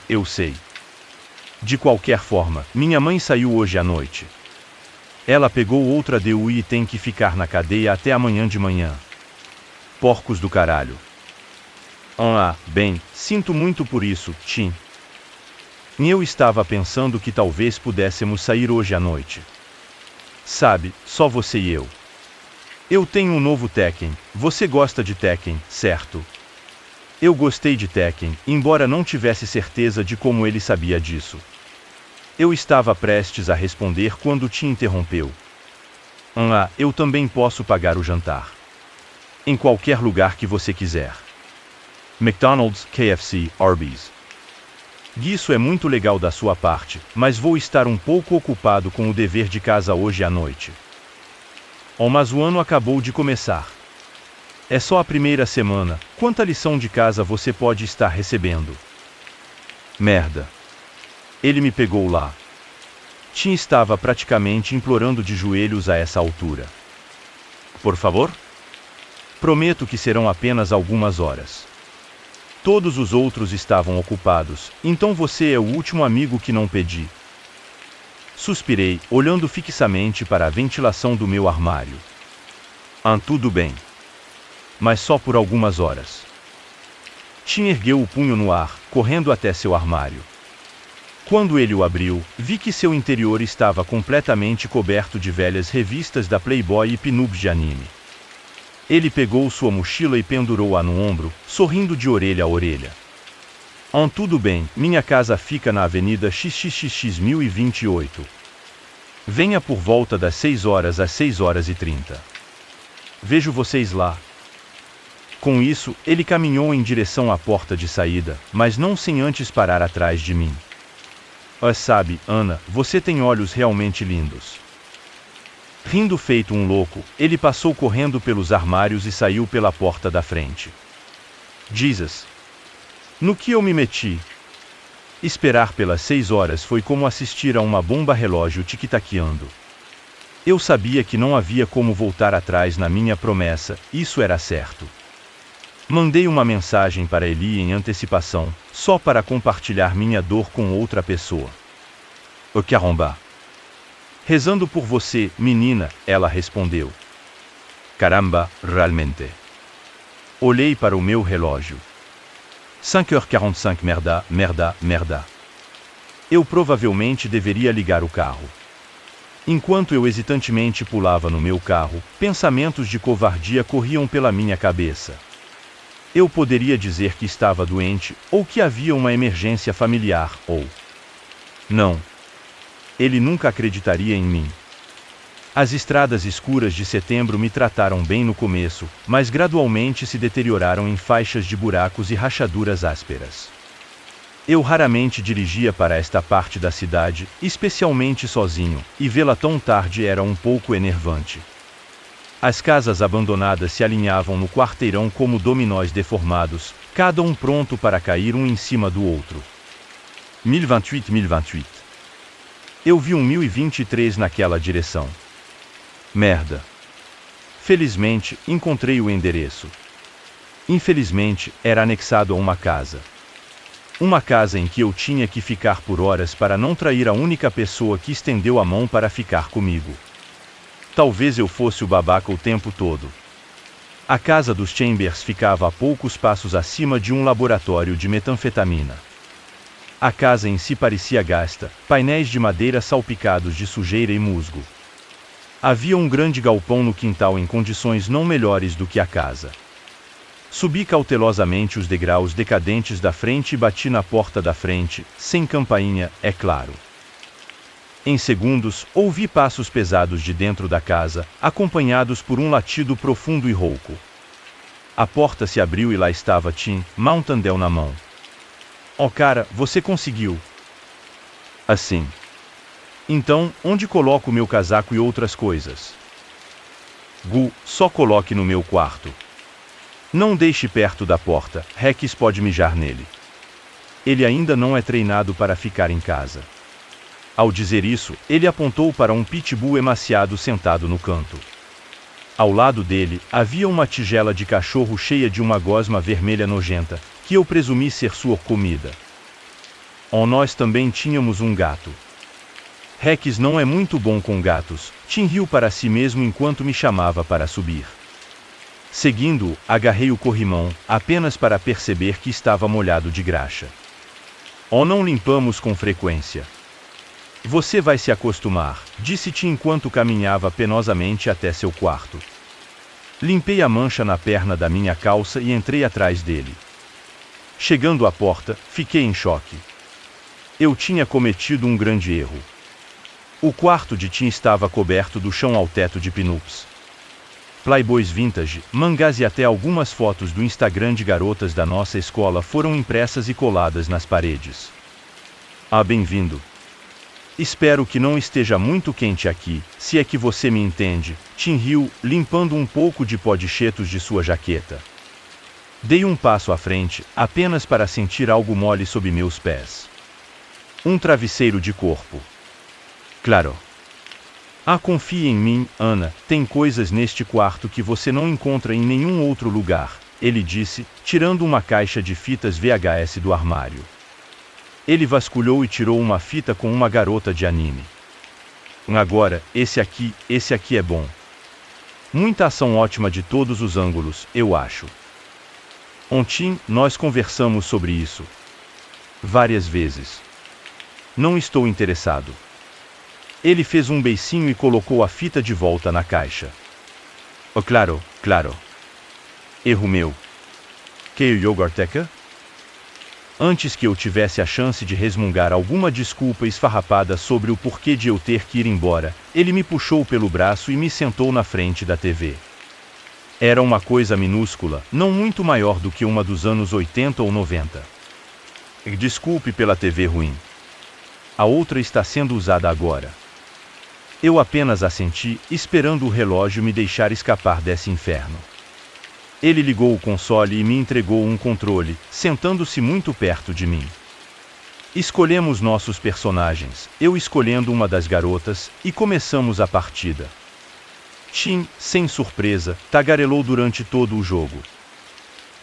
Eu sei. De qualquer forma, minha mãe saiu hoje à noite. Ela pegou outra DU e tem que ficar na cadeia até amanhã de manhã. Porcos do caralho. Bem, sinto muito por isso, Tim. Eu estava pensando que talvez pudéssemos sair hoje à noite. Sabe, só você e eu. Eu tenho um novo Tekken, você gosta de Tekken, certo? Eu gostei de Tekken, embora não tivesse certeza de como ele sabia disso. Eu estava prestes a responder quando Tim interrompeu. Eu também posso pagar o jantar. Em qualquer lugar que você quiser. McDonald's, KFC, Arby's. Isso é muito legal da sua parte, mas vou estar um pouco ocupado com o dever de casa hoje à noite. Mas o ano acabou de começar. É só a primeira semana, quanta lição de casa você pode estar recebendo? Merda. Ele me pegou lá. Tim estava praticamente implorando de joelhos a essa altura. Por favor? Prometo que serão apenas algumas horas. Todos os outros estavam ocupados, então você é o último amigo que não pedi. Suspirei, olhando fixamente para a ventilação do meu armário. Tudo bem. Mas só por algumas horas. Tim ergueu o punho no ar, correndo até seu armário. Quando ele o abriu, vi que seu interior estava completamente coberto de velhas revistas da Playboy e pinups de anime. Ele pegou sua mochila e pendurou-a no ombro, sorrindo de orelha a orelha. Tudo bem, minha casa fica na Avenida XXXX 1028. Venha por volta das 6 horas às 6h30. Vejo vocês lá. Com isso, ele caminhou em direção à porta de saída, mas não sem antes parar atrás de mim. Sabe, Ana, você tem olhos realmente lindos. Rindo feito um louco, ele passou correndo pelos armários e saiu pela porta da frente. Jesus! No que eu me meti? Esperar pelas 6 horas foi como assistir a uma bomba relógio tic-taqueando. Eu sabia que não havia como voltar atrás na minha promessa, isso era certo. Mandei uma mensagem para Eli em antecipação, só para compartilhar minha dor com outra pessoa. Oh caramba! Rezando por você, menina, ela respondeu. Caramba, realmente. Olhei para o meu relógio. 5h45 merda, merda, merda. Eu provavelmente deveria ligar o carro. Enquanto eu hesitantemente pulava no meu carro, pensamentos de covardia corriam pela minha cabeça. Eu poderia dizer que estava doente, ou que havia uma emergência familiar, ou... Não. Ele nunca acreditaria em mim. As estradas escuras de setembro me trataram bem no começo, mas gradualmente se deterioraram em faixas de buracos e rachaduras ásperas. Eu raramente dirigia para esta parte da cidade, especialmente sozinho, e vê-la tão tarde era um pouco enervante. As casas abandonadas se alinhavam no quarteirão como dominós deformados, cada um pronto para cair um em cima do outro. 1028. Eu vi um 1023 naquela direção. Merda. Felizmente, encontrei o endereço. Infelizmente, era anexado a uma casa. Uma casa em que eu tinha que ficar por horas para não trair a única pessoa que estendeu a mão para ficar comigo. Talvez eu fosse o babaca o tempo todo. A casa dos Chambers ficava a poucos passos acima de um laboratório de metanfetamina. A casa em si parecia gasta, painéis de madeira salpicados de sujeira e musgo. Havia um grande galpão no quintal em condições não melhores do que a casa. Subi cautelosamente os degraus decadentes da frente e bati na porta da frente, sem campainha, é claro. Em segundos, ouvi passos pesados de dentro da casa, acompanhados por um latido profundo e rouco. A porta se abriu e lá estava Tim, Mountaindale na mão. Oh cara, você conseguiu! Assim. Então, onde coloco meu casaco e outras coisas? Gu, só coloque no meu quarto. Não deixe perto da porta, Rex pode mijar nele. Ele ainda não é treinado para ficar em casa. Ao dizer isso, ele apontou para um pitbull emaciado sentado no canto. Ao lado dele, havia uma tigela de cachorro cheia de uma gosma vermelha nojenta, que eu presumi ser sua comida. Nós também tínhamos um gato. Rex não é muito bom com gatos, Tim riu para si mesmo enquanto me chamava para subir. Seguindo-o, agarrei o corrimão, apenas para perceber que estava molhado de graxa. Não limpamos com frequência. Você vai se acostumar, disse-te enquanto caminhava penosamente até seu quarto. Limpei a mancha na perna da minha calça e entrei atrás dele. Chegando à porta, fiquei em choque. Eu tinha cometido um grande erro. O quarto de Tim estava coberto do chão ao teto de pinups. Playboys vintage, mangás e até algumas fotos do Instagram de garotas da nossa escola foram impressas e coladas nas paredes. Bem-vindo. Espero que não esteja muito quente aqui, se é que você me entende, Tim riu, limpando um pouco de pó de cheetos de sua jaqueta. Dei um passo à frente, apenas para sentir algo mole sob meus pés. Um travesseiro de corpo. Claro. Confie em mim, Ana, tem coisas neste quarto que você não encontra em nenhum outro lugar, ele disse, tirando uma caixa de fitas VHS do armário. Ele vasculhou e tirou uma fita com uma garota de anime. Agora, esse aqui é bom. Muita ação ótima de todos os ângulos, eu acho. Ontem, nós conversamos sobre isso. Várias vezes. Não estou interessado. Ele fez um beicinho e colocou a fita de volta na caixa. Oh, claro, claro. Erro meu. Que iogurteca? Antes que eu tivesse a chance de resmungar alguma desculpa esfarrapada sobre o porquê de eu ter que ir embora, ele me puxou pelo braço e me sentou na frente da TV. Era uma coisa minúscula, não muito maior do que uma dos anos 80 ou 90. Desculpe pela TV ruim. A outra está sendo usada agora. Eu apenas assenti, esperando o relógio me deixar escapar desse inferno. Ele ligou o console e me entregou um controle, sentando-se muito perto de mim. Escolhemos nossos personagens, eu escolhendo uma das garotas, e começamos a partida. Tim, sem surpresa, tagarelou durante todo o jogo.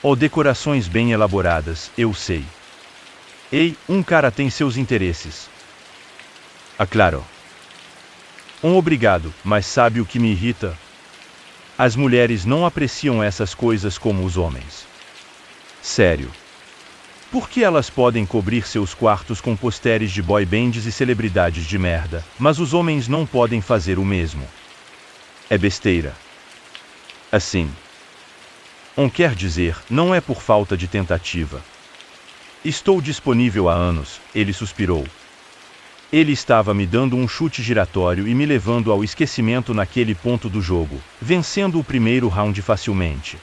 Oh, decorações bem elaboradas, eu sei. Ei, um cara tem seus interesses. Ah, claro. Obrigado, mas sabe o que me irrita? As mulheres não apreciam essas coisas como os homens. Sério. Por que elas podem cobrir seus quartos com posteres de boy bands e celebridades de merda, mas os homens não podem fazer o mesmo? É besteira. Assim. Quer dizer, não é por falta de tentativa. Estou disponível há anos, ele suspirou. Ele estava me dando um chute giratório e me levando ao esquecimento naquele ponto do jogo, vencendo o primeiro round facilmente.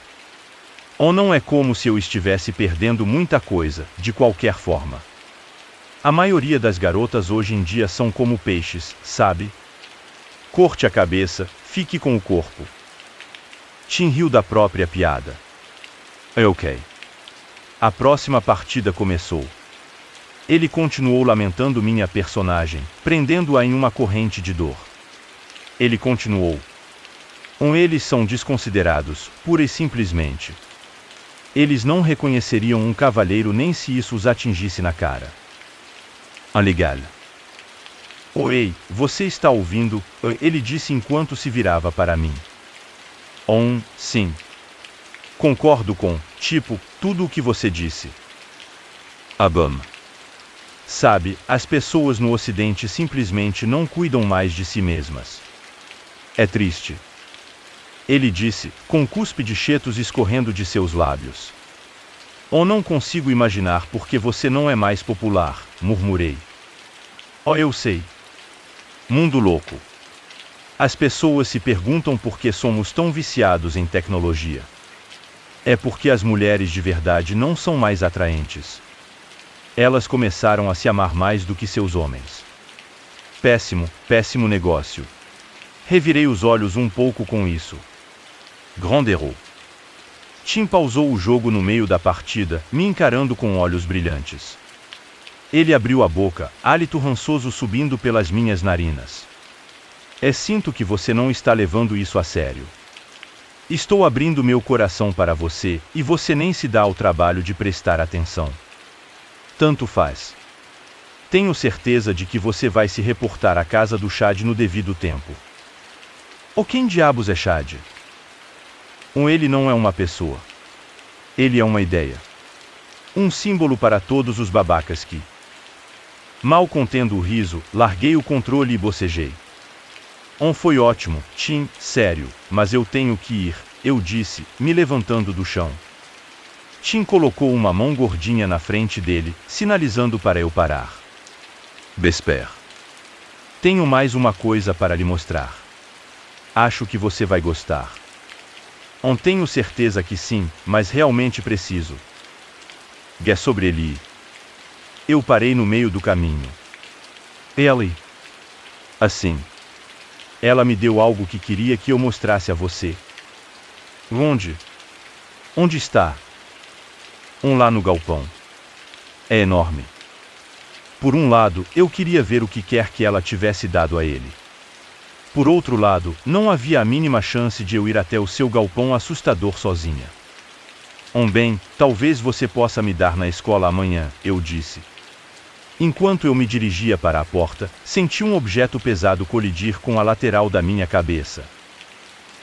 Ou não é como se eu estivesse perdendo muita coisa, de qualquer forma. A maioria das garotas hoje em dia são como peixes, sabe? Corte a cabeça, fique com o corpo. Tim riu da própria piada. Ok. A próxima partida começou. Ele continuou lamentando minha personagem, prendendo-a em uma corrente de dor. Ele continuou. Eles são desconsiderados, pura e simplesmente. Eles não reconheceriam um cavalheiro nem se isso os atingisse na cara. Legal. Ei, você está ouvindo? Ele disse enquanto se virava para mim. Sim. Concordo com, tudo o que você disse. Bom. Sabe, as pessoas no Ocidente simplesmente não cuidam mais de si mesmas. É triste. Ele disse, com cuspe de cheetos escorrendo de seus lábios. Não consigo imaginar por que você não é mais popular, murmurei. Eu sei. Mundo louco. As pessoas se perguntam por que somos tão viciados em tecnologia. É porque as mulheres de verdade não são mais atraentes. Elas começaram a se amar mais do que seus homens. Péssimo, péssimo negócio. Revirei os olhos um pouco com isso. Grand errou. Tim pausou o jogo no meio da partida, me encarando com olhos brilhantes. Ele abriu a boca, hálito rançoso subindo pelas minhas narinas. Sinto que você não está levando isso a sério. Estou abrindo meu coração para você, e você nem se dá ao trabalho de prestar atenção. Tanto faz. Tenho certeza de que você vai se reportar à casa do Chad no devido tempo. Quem diabos é Chad? Ele não é uma pessoa. Ele é uma ideia. Um símbolo para todos os babacas que... Mal contendo o riso, larguei o controle e bocejei. Foi ótimo, Tim, sério, mas eu tenho que ir, eu disse, me levantando do chão. Tim colocou uma mão gordinha na frente dele, sinalizando para eu parar. Besper. Tenho mais uma coisa para lhe mostrar. Acho que você vai gostar. Tenho certeza que sim, mas realmente preciso. É sobre ele. Eu parei no meio do caminho. Ellie. Assim. Ela me deu algo que queria que eu mostrasse a você. Onde? Onde está? Lá no galpão. É enorme. Por um lado, eu queria ver o que quer que ela tivesse dado a ele. Por outro lado, não havia a mínima chance de eu ir até o seu galpão assustador sozinha. Bem, talvez você possa me dar na escola amanhã, eu disse. Enquanto eu me dirigia para a porta, senti um objeto pesado colidir com a lateral da minha cabeça.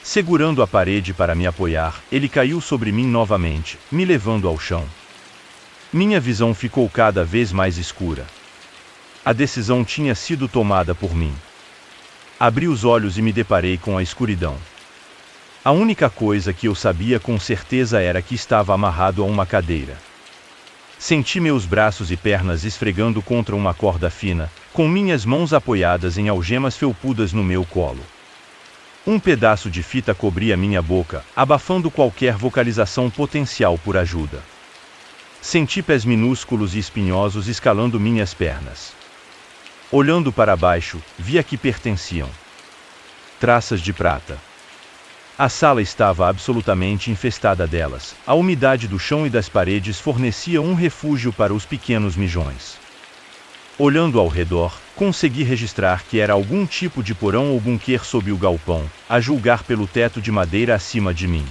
Segurando a parede para me apoiar, ele caiu sobre mim novamente, me levando ao chão. Minha visão ficou cada vez mais escura. A decisão tinha sido tomada por mim. Abri os olhos e me deparei com a escuridão. A única coisa que eu sabia com certeza era que estava amarrado a uma cadeira. Senti meus braços e pernas esfregando contra uma corda fina, com minhas mãos apoiadas em algemas felpudas no meu colo. Um pedaço de fita cobria minha boca, abafando qualquer vocalização potencial por ajuda. Senti pés minúsculos e espinhosos escalando minhas pernas. Olhando para baixo, vi a que pertenciam. Traças de prata. A sala estava absolutamente infestada delas. A umidade do chão e das paredes fornecia um refúgio para os pequenos mijões. Olhando ao redor, consegui registrar que era algum tipo de porão ou bunker sob o galpão, a julgar pelo teto de madeira acima de mim.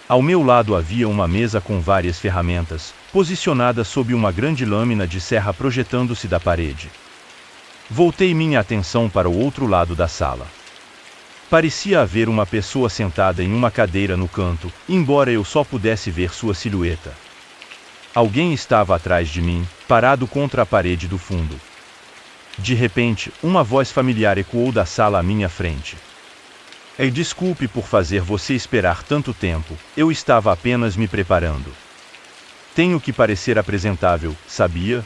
Ao meu lado havia uma mesa com várias ferramentas, posicionada sob uma grande lâmina de serra projetando-se da parede. Voltei minha atenção para o outro lado da sala. Parecia haver uma pessoa sentada em uma cadeira no canto, embora eu só pudesse ver sua silhueta. Alguém estava atrás de mim, parado contra a parede do fundo. De repente, uma voz familiar ecoou da sala à minha frente. Desculpe por fazer você esperar tanto tempo, eu estava apenas me preparando. Tenho que parecer apresentável, sabia?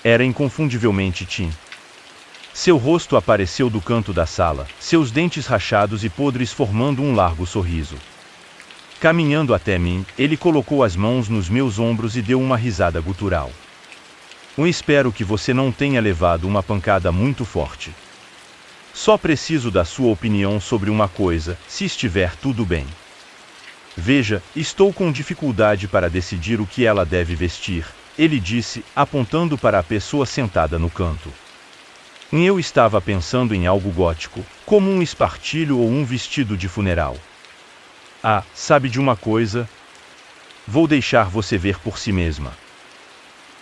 Era inconfundivelmente Tim. Seu rosto apareceu do canto da sala, seus dentes rachados e podres formando um largo sorriso. Caminhando até mim, ele colocou as mãos nos meus ombros e deu uma risada gutural. Espero que você não tenha levado uma pancada muito forte. Só preciso da sua opinião sobre uma coisa, se estiver tudo bem. Veja, estou com dificuldade para decidir o que ela deve vestir, ele disse, apontando para a pessoa sentada no canto. Eu estava pensando em algo gótico, como um espartilho ou um vestido de funeral. Ah, sabe de uma coisa? Vou deixar você ver por si mesma.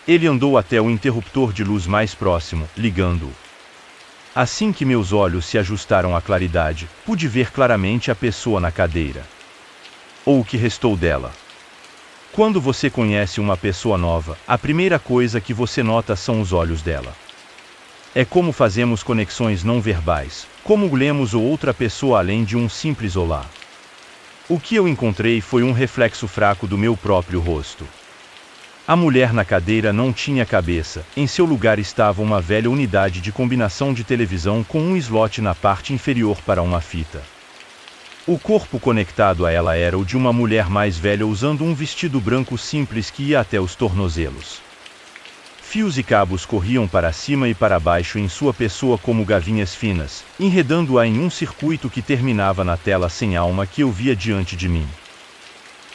Ele andou até o interruptor de luz mais próximo, ligando-o. Assim que meus olhos se ajustaram à claridade, pude ver claramente a pessoa na cadeira. Ou o que restou dela. Quando você conhece uma pessoa nova, a primeira coisa que você nota são os olhos dela. É como fazemos conexões não verbais, como lemos outra pessoa além de um simples olá. O que eu encontrei foi um reflexo fraco do meu próprio rosto. A mulher na cadeira não tinha cabeça, em seu lugar estava uma velha unidade de combinação de televisão com um slot na parte inferior para uma fita. O corpo conectado a ela era o de uma mulher mais velha usando um vestido branco simples que ia até os tornozelos. Fios e cabos corriam para cima e para baixo em sua pessoa como gavinhas finas, enredando-a em um circuito que terminava na tela sem alma que eu via diante de mim.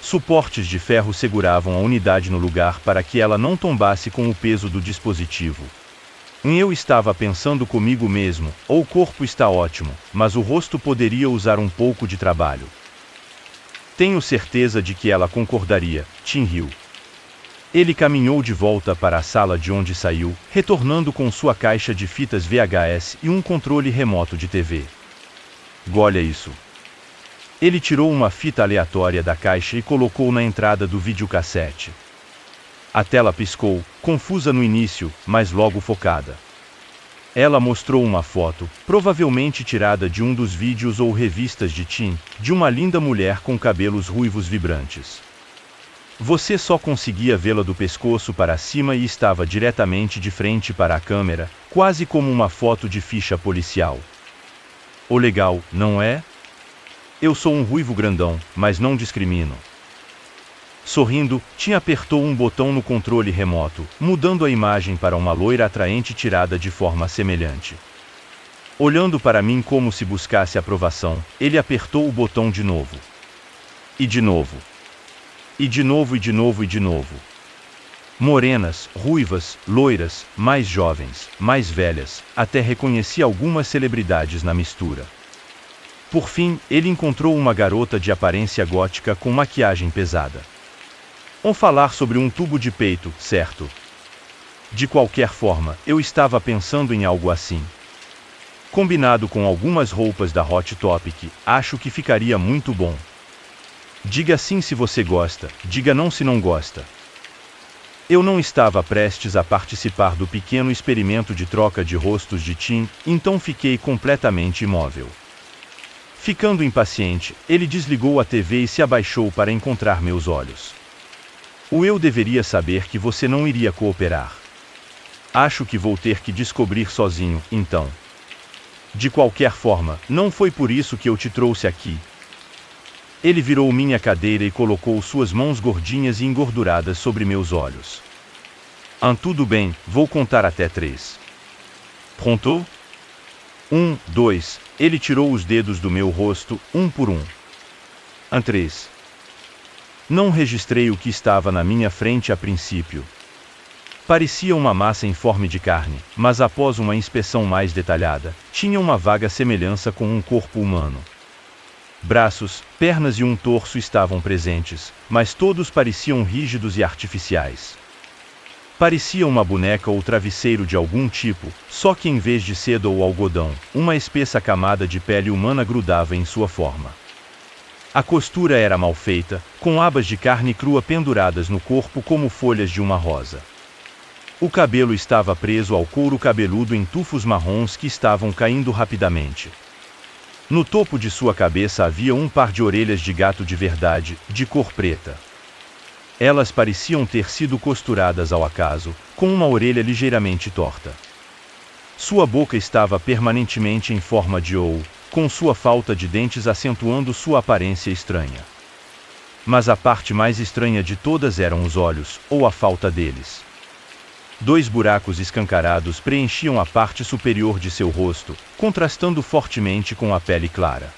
Suportes de ferro seguravam a unidade no lugar para que ela não tombasse com o peso do dispositivo. Eu estava pensando comigo mesmo, o corpo está ótimo, mas o rosto poderia usar um pouco de trabalho. Tenho certeza de que ela concordaria, Tim riu. Ele caminhou de volta para a sala de onde saiu, retornando com sua caixa de fitas VHS e um controle remoto de TV. Olha isso. Ele tirou uma fita aleatória da caixa e colocou na entrada do videocassete. A tela piscou, confusa no início, mas logo focada. Ela mostrou uma foto, provavelmente tirada de um dos vídeos ou revistas de Tim, de uma linda mulher com cabelos ruivos vibrantes. Você só conseguia vê-la do pescoço para cima e estava diretamente de frente para a câmera, quase como uma foto de ficha policial. O legal, não é? Eu sou um ruivo grandão, mas não discrimino. Sorrindo, Tim apertou um botão no controle remoto, mudando a imagem para uma loira atraente tirada de forma semelhante. Olhando para mim como se buscasse aprovação, ele apertou o botão de novo. E de novo. E de novo e de novo e de novo. Morenas, ruivas, loiras, mais jovens, mais velhas, até reconheci algumas celebridades na mistura. Por fim, ele encontrou uma garota de aparência gótica com maquiagem pesada. Falar sobre um tubo de peito, certo? De qualquer forma, eu estava pensando em algo assim. Combinado com algumas roupas da Hot Topic, acho que ficaria muito bom. Diga sim se você gosta, diga não se não gosta. Eu não estava prestes a participar do pequeno experimento de troca de rostos de Tim, então fiquei completamente imóvel. Ficando impaciente, ele desligou a TV e se abaixou para encontrar meus olhos. Eu deveria saber que você não iria cooperar. Acho que vou ter que descobrir sozinho, então. De qualquer forma, não foi por isso que eu te trouxe aqui. Ele virou minha cadeira e colocou suas mãos gordinhas e engorduradas sobre meus olhos. Tudo bem, vou contar até 3. Pronto? 1, 2, ele tirou os dedos do meu rosto, um por um. 3. Não registrei o que estava na minha frente a princípio. Parecia uma massa informe de carne, mas após uma inspeção mais detalhada, tinha uma vaga semelhança com um corpo humano. Braços, pernas e um torso estavam presentes, mas todos pareciam rígidos e artificiais. Parecia uma boneca ou travesseiro de algum tipo, só que em vez de seda ou algodão, uma espessa camada de pele humana grudava em sua forma. A costura era mal feita, com abas de carne crua penduradas no corpo como folhas de uma rosa. O cabelo estava preso ao couro cabeludo em tufos marrons que estavam caindo rapidamente. No topo de sua cabeça havia um par de orelhas de gato de verdade, de cor preta. Elas pareciam ter sido costuradas ao acaso, com uma orelha ligeiramente torta. Sua boca estava permanentemente em forma de O, com sua falta de dentes acentuando sua aparência estranha. Mas a parte mais estranha de todas eram os olhos, ou a falta deles. 2 buracos escancarados preenchiam a parte superior de seu rosto, contrastando fortemente com a pele clara.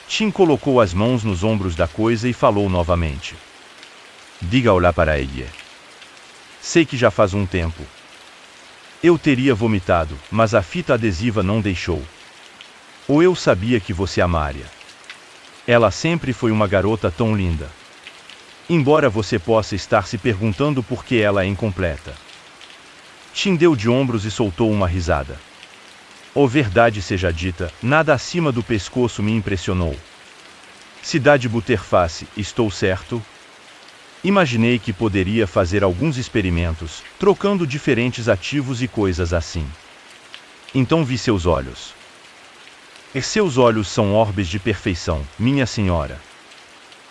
Tim colocou as mãos nos ombros da coisa e falou novamente. Diga olá para ele. Sei que já faz um tempo. Eu teria vomitado, mas a fita adesiva não deixou. Ou eu sabia que você amaria. Ela sempre foi uma garota tão linda. Embora você possa estar se perguntando por que ela é incompleta. Tim deu de ombros e soltou uma risada. Verdade seja dita, nada acima do pescoço me impressionou. Cidade Butterface, estou certo? Imaginei que poderia fazer alguns experimentos, trocando diferentes ativos e coisas assim. Então vi seus olhos. Seus olhos são orbes de perfeição, minha senhora.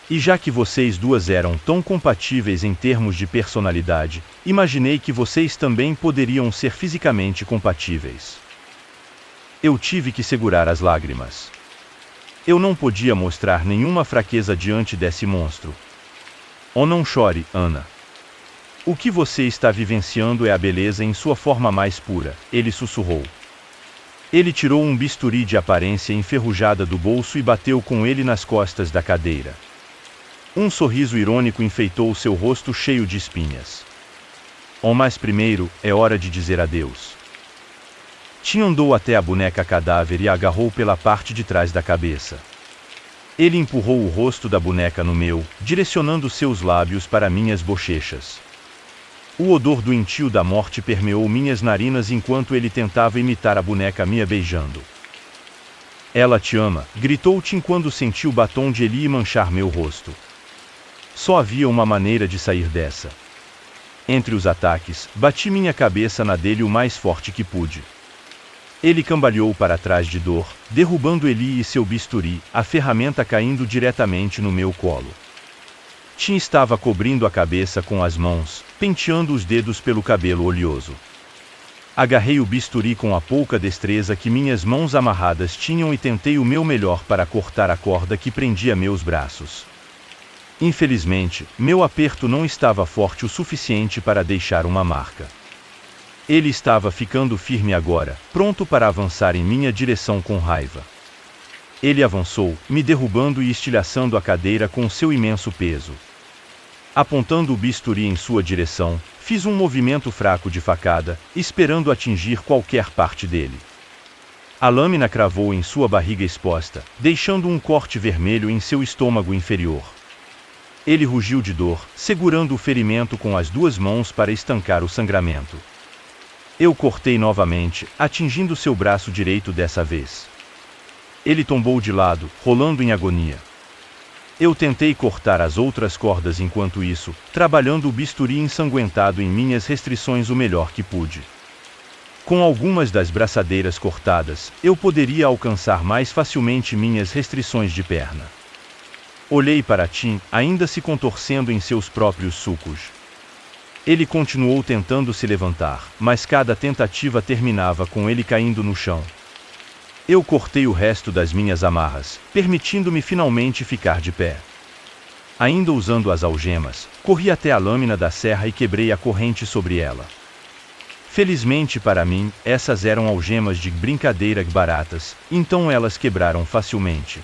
E já que vocês duas eram tão compatíveis em termos de personalidade, imaginei que vocês também poderiam ser fisicamente compatíveis. Eu tive que segurar as lágrimas. Eu não podia mostrar nenhuma fraqueza diante desse monstro. Não chore, Ana. O que você está vivenciando é a beleza em sua forma mais pura, ele sussurrou. Ele tirou um bisturi de aparência enferrujada do bolso e bateu com ele nas costas da cadeira. Um sorriso irônico enfeitou seu rosto cheio de espinhas. Mas primeiro, é hora de dizer adeus. Tim andou até a boneca cadáver e a agarrou pela parte de trás da cabeça. Ele empurrou o rosto da boneca no meu, direcionando seus lábios para minhas bochechas. O odor doentio da morte permeou minhas narinas enquanto ele tentava imitar a boneca me beijando. Ela te ama, gritou Tim quando sentiu o batom de Eli manchar meu rosto. Só havia uma maneira de sair dessa. Entre os ataques, bati minha cabeça na dele o mais forte que pude. Ele cambaleou para trás de dor, derrubando Eli e seu bisturi, a ferramenta caindo diretamente no meu colo. Tim estava cobrindo a cabeça com as mãos, penteando os dedos pelo cabelo oleoso. Agarrei o bisturi com a pouca destreza que minhas mãos amarradas tinham e tentei o meu melhor para cortar a corda que prendia meus braços. Infelizmente, meu aperto não estava forte o suficiente para deixar uma marca. Ele estava ficando firme agora, pronto para avançar em minha direção com raiva. Ele avançou, me derrubando e estilhaçando a cadeira com seu imenso peso. Apontando o bisturi em sua direção, fiz um movimento fraco de facada, esperando atingir qualquer parte dele. A lâmina cravou em sua barriga exposta, deixando um corte vermelho em seu estômago inferior. Ele rugiu de dor, segurando o ferimento com as 2 mãos para estancar o sangramento. Eu cortei novamente, atingindo seu braço direito dessa vez. Ele tombou de lado, rolando em agonia. Eu tentei cortar as outras cordas enquanto isso, trabalhando o bisturi ensanguentado em minhas restrições o melhor que pude. Com algumas das braçadeiras cortadas, eu poderia alcançar mais facilmente minhas restrições de perna. Olhei para Tim, ainda se contorcendo em seus próprios sulcos. Ele continuou tentando se levantar, mas cada tentativa terminava com ele caindo no chão. Eu cortei o resto das minhas amarras, permitindo-me finalmente ficar de pé. Ainda usando as algemas, corri até a lâmina da serra e quebrei a corrente sobre ela. Felizmente para mim, essas eram algemas de brincadeira baratas, então elas quebraram facilmente.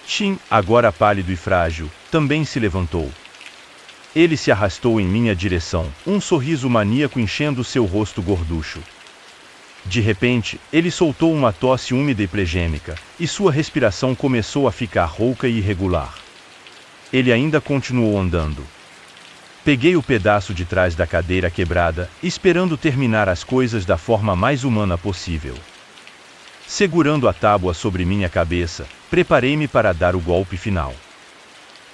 Tim, agora pálido e frágil, também se levantou. Ele se arrastou em minha direção, um sorriso maníaco enchendo seu rosto gorducho. De repente, ele soltou uma tosse úmida e plegêmica, e sua respiração começou a ficar rouca e irregular. Ele ainda continuou andando. Peguei o pedaço de trás da cadeira quebrada, esperando terminar as coisas da forma mais humana possível. Segurando a tábua sobre minha cabeça, preparei-me para dar o golpe final.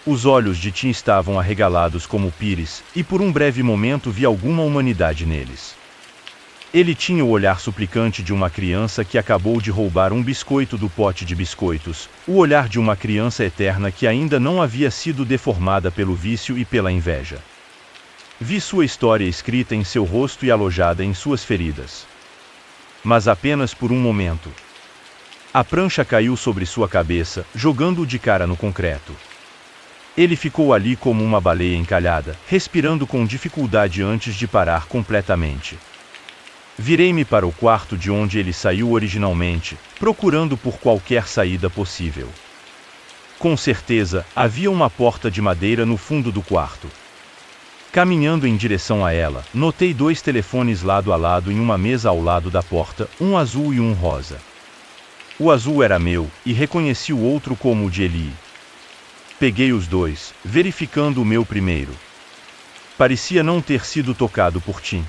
Os olhos de Tim estavam arregalados como pires, e por um breve momento vi alguma humanidade neles. Ele tinha o olhar suplicante de uma criança que acabou de roubar um biscoito do pote de biscoitos, o olhar de uma criança eterna que ainda não havia sido deformada pelo vício e pela inveja. Vi sua história escrita em seu rosto e alojada em suas feridas. Mas apenas por um momento. A prancha caiu sobre sua cabeça, jogando-o de cara no concreto. Ele ficou ali como uma baleia encalhada, respirando com dificuldade antes de parar completamente. Virei-me para o quarto de onde ele saiu originalmente, procurando por qualquer saída possível. Com certeza, havia uma porta de madeira no fundo do quarto. Caminhando em direção a ela, notei 2 telefones lado a lado em uma mesa ao lado da porta, um azul e um rosa. O azul era meu, e reconheci o outro como o de Eli. Peguei os 2, verificando o meu primeiro. Parecia não ter sido tocado por Tim.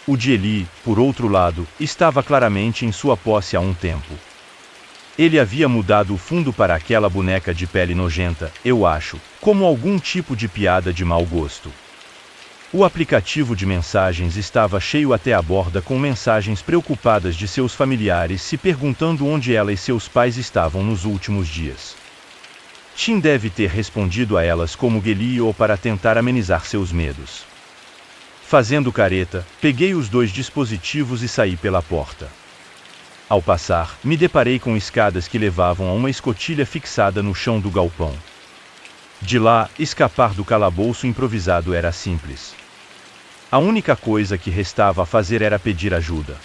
O de Eli, por outro lado, estava claramente em sua posse há um tempo. Ele havia mudado o fundo para aquela boneca de pele nojenta, eu acho, como algum tipo de piada de mau gosto. O aplicativo de mensagens estava cheio até a borda com mensagens preocupadas de seus familiares se perguntando onde ela e seus pais estavam nos últimos dias. Tim deve ter respondido a elas como Geli ou para tentar amenizar seus medos. Fazendo careta, peguei os 2 dispositivos e saí pela porta. Ao passar, me deparei com escadas que levavam a uma escotilha fixada no chão do galpão. De lá, escapar do calabouço improvisado era simples. A única coisa que restava a fazer era pedir ajuda.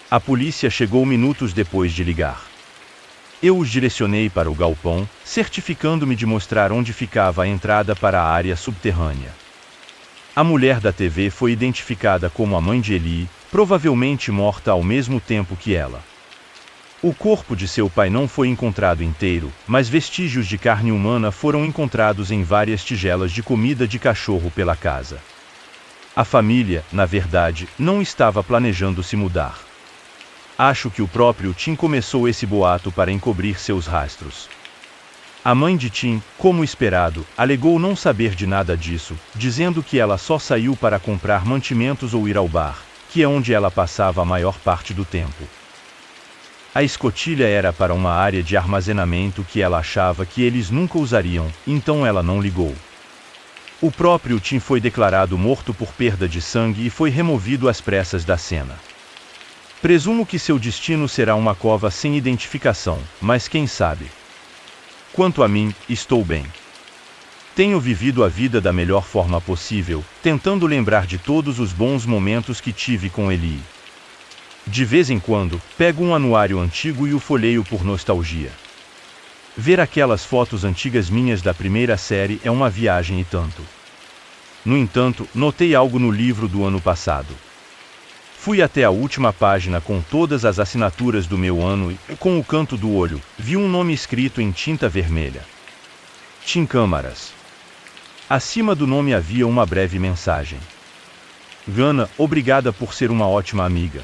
A polícia chegou minutos depois de ligar. Eu os direcionei para o galpão, certificando-me de mostrar onde ficava a entrada para a área subterrânea. A mulher da TV foi identificada como a mãe de Eli, provavelmente morta ao mesmo tempo que ela. O corpo de seu pai não foi encontrado inteiro, mas vestígios de carne humana foram encontrados em várias tigelas de comida de cachorro pela casa. A família, na verdade, não estava planejando se mudar. Acho que o próprio Tim começou esse boato para encobrir seus rastros. A mãe de Tim, como esperado, alegou não saber de nada disso, dizendo que ela só saiu para comprar mantimentos ou ir ao bar, que é onde ela passava a maior parte do tempo. A escotilha era para uma área de armazenamento que ela achava que eles nunca usariam, então ela não ligou. O próprio Tim foi declarado morto por perda de sangue e foi removido às pressas da cena. Presumo que seu destino será uma cova sem identificação, mas quem sabe? Quanto a mim, estou bem. Tenho vivido a vida da melhor forma possível, tentando lembrar de todos os bons momentos que tive com Eli. De vez em quando, pego um anuário antigo e o folheio por nostalgia. Ver aquelas fotos antigas minhas da primeira série é uma viagem e tanto. No entanto, notei algo no livro do ano passado. Fui até a última página com todas as assinaturas do meu ano e, com o canto do olho, vi um nome escrito em tinta vermelha. Tim Câmaras. Acima do nome havia uma breve mensagem. Gana, obrigada por ser uma ótima amiga.